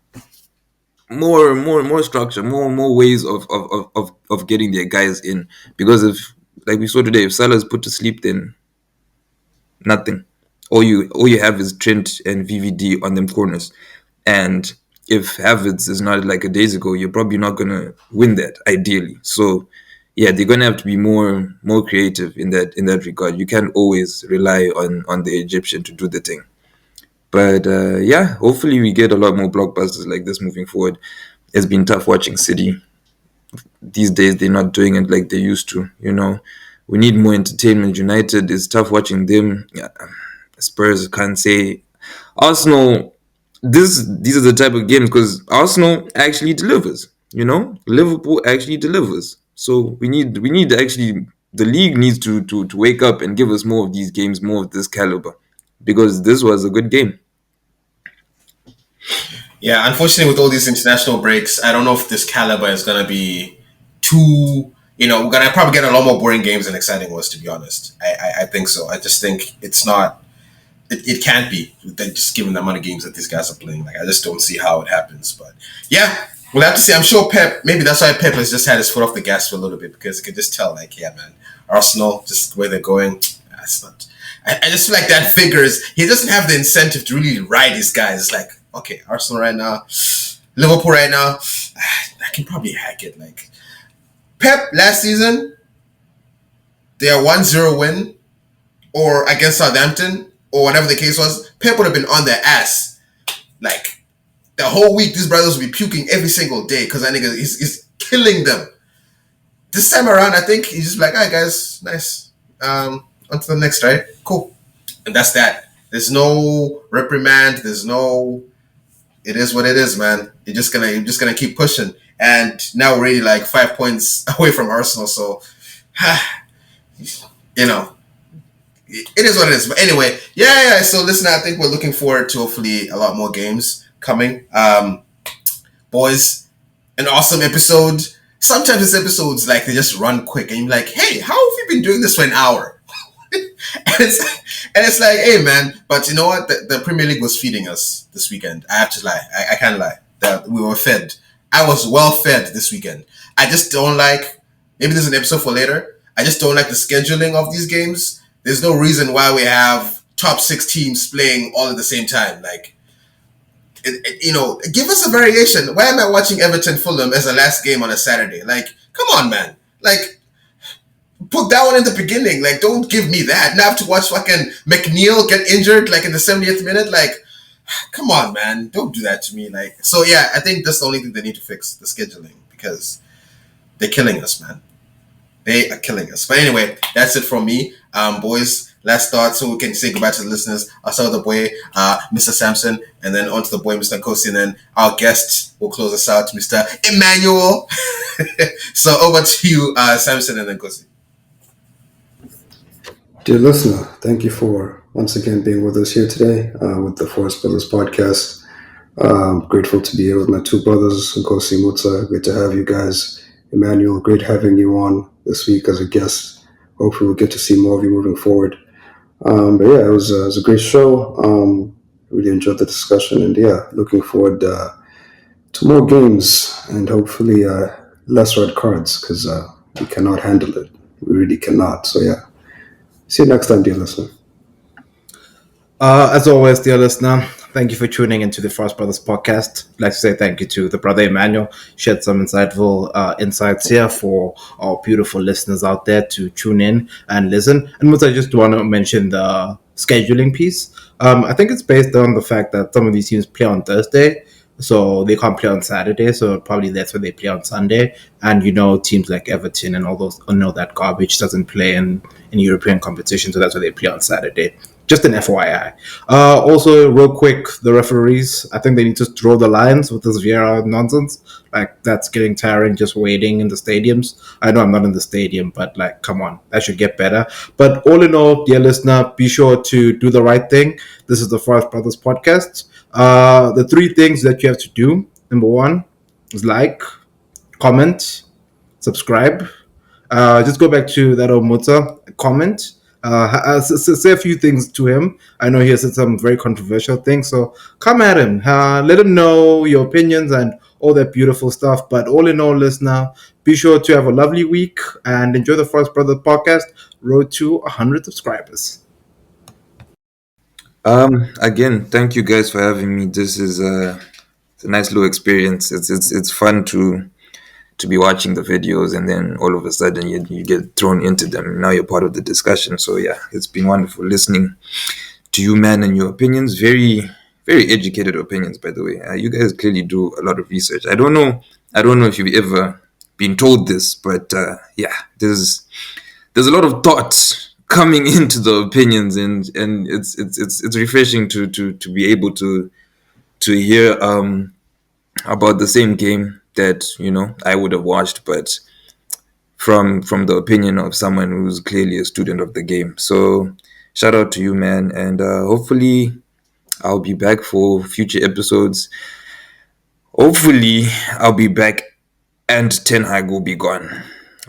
more structure, more ways of getting their guys in. Because if, like we saw today, if Salah is put to sleep, then nothing. All you have is Trent and VVD on them corners. And if Havertz is not like a days ago, you're probably not gonna win that ideally. So yeah, they're gonna have to be more creative in that regard. You can't always rely on the Egyptian to do the thing. But yeah, hopefully we get a lot more blockbusters like this moving forward. It's been tough watching City. These days they're not doing it like they used to. We need more entertainment. United, is tough watching them. Yeah, Spurs, can't say. Arsenal, these are the type of games, because Arsenal actually delivers. Liverpool actually delivers. So we need actually, the league needs to wake up and give us more of these games, more of this caliber, because this was a good game. Yeah, unfortunately, with all these international breaks, I don't know if this caliber is gonna be too. We're gonna probably get a lot more boring games than exciting ones. To be honest, I think so. I just think it's not. It can't be. Just given the amount of games that these guys are playing, like I just don't see how it happens. But yeah, we'll have to see. I'm sure Pep. Maybe that's why Pep has just had his foot off the gas for a little bit, because he could just tell, like, yeah, man, Arsenal, just where they're going. That's not. I just feel like that figures. He doesn't have the incentive to really ride his guys. It's like, okay, Arsenal right now, Liverpool right now, I can probably hack it. Like Pep last season, their 1-0 win, or against Southampton, or whatever the case was, Pep would have been on their ass. Like the whole week, these brothers would be puking every single day because that nigga is killing them. This time around, I think he's just like, all right, guys, nice. On to the next, right? Cool. And that's that. There's no reprimand. There's no. It is what it is, man. You're just gonna keep pushing. And now we're already like 5 points away from Arsenal. So, it is what it is. But anyway, yeah. So listen, I think we're looking forward to hopefully a lot more games coming. Boys, an awesome episode. Sometimes this episodes, like, they just run quick, and you're like, hey, how have you been doing this for an hour? and it's like, hey, man. But you know what? The Premier League was feeding us this weekend. I have to lie. I can't lie. That we were fed. I was well fed this weekend. I just don't like. Maybe there's an episode for later. I just don't like the scheduling of these games. There's no reason why we have top 6 teams playing all at the same time. Like, give us a variation. Why am I watching Everton Fulham as the last game on a Saturday? Like, come on, man. Like, put that one in the beginning. Like, don't give me that. Now I have to watch fucking McNeil get injured, like, in the 70th minute. Like, come on, man. Don't do that to me. Like, so yeah, I think that's the only thing they need to fix, the scheduling, because they're killing us, man. They are killing us. But anyway, that's it from me. Boys, last thought, so we can say goodbye to the listeners. I'll start with the boy, Mr. Sampson, and then on to the boy, Mr. Kosi, and then our guest will close us out, Mr. Emmanuel. So over to you, Sampson, and then Kosi. Dear listener, thank you for once again being with us here today with the Forest Brothers podcast. Grateful to be here with my two brothers, Nkosi Mutsa. Great to have you guys. Emmanuel, great having you on this week as a guest. Hopefully we'll get to see more of you moving forward. But yeah, it was a great show. Really enjoyed the discussion, and yeah, looking forward to more games and hopefully less red cards, because we cannot handle it. We really cannot. So yeah, see you next time, dear listener. As always, dear listener, thank you for tuning into the Frost Brothers podcast. I'd like to say thank you to the brother Emmanuel. Shared some insightful insights here for our beautiful listeners out there to tune in and listen. And what I just want to mention the scheduling piece. I think it's based on the fact that some of these teams play on Thursday, so they can't play on Saturday. So probably that's where they play on Sunday. And teams like Everton and all those, that garbage doesn't play in European competition, so that's where they play on Saturday. Just an FYI. Also, real quick, the referees, I think they need to draw the lines with this VR nonsense. Like, that's getting tiring just waiting in the stadiums. I know I'm not in the stadium, but, like, come on, that should get better. But all in all, dear listener, be sure to do the right thing. This is the Forest Brothers podcast. The three things that you have to do: number one is like, comment, subscribe. Just go back to that old Muta comment. Say a few things to him. I know he has said some very controversial things, so come at him. Let him know your opinions and all that beautiful stuff. But all in all, listener, be sure to have a lovely week and enjoy the Forest Brothers podcast. Road to 100 subscribers. Again, thank you guys for having me. This is it's a nice little experience. It's fun to be watching the videos and then all of a sudden you get thrown into them. Now you're part of the discussion. So yeah, it's been wonderful listening to you, man, and your opinions. Very, very educated opinions, by the way. You guys clearly do a lot of research. I don't know if you've ever been told this, but yeah, there's a lot of thought coming into the opinions, and it's refreshing to be able to hear about the same game that I would have watched, but from the opinion of someone who's clearly a student of the game. So shout out to you, man, and hopefully I'll be back for future episodes. Hopefully I'll be back and Ten Hag will be gone,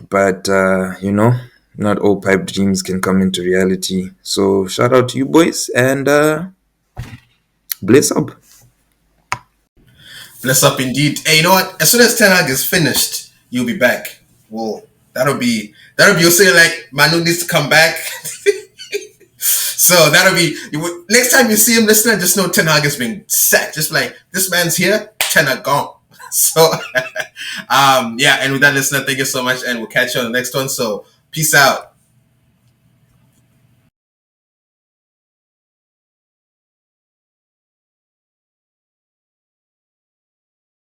but not all pipe dreams can come into reality. So shout out to you boys and bless up. Bless up indeed. Hey, you know what? As soon as Ten Hag is finished, you'll be back. Well, that'll be you'll say like Manu needs to come back. So that'll be next time you see him, listener, just know Ten Hag has been sacked. Just like this man's here, Ten Hag gone. So yeah, and with that, listener, thank you so much, and we'll catch you on the next one. So peace out.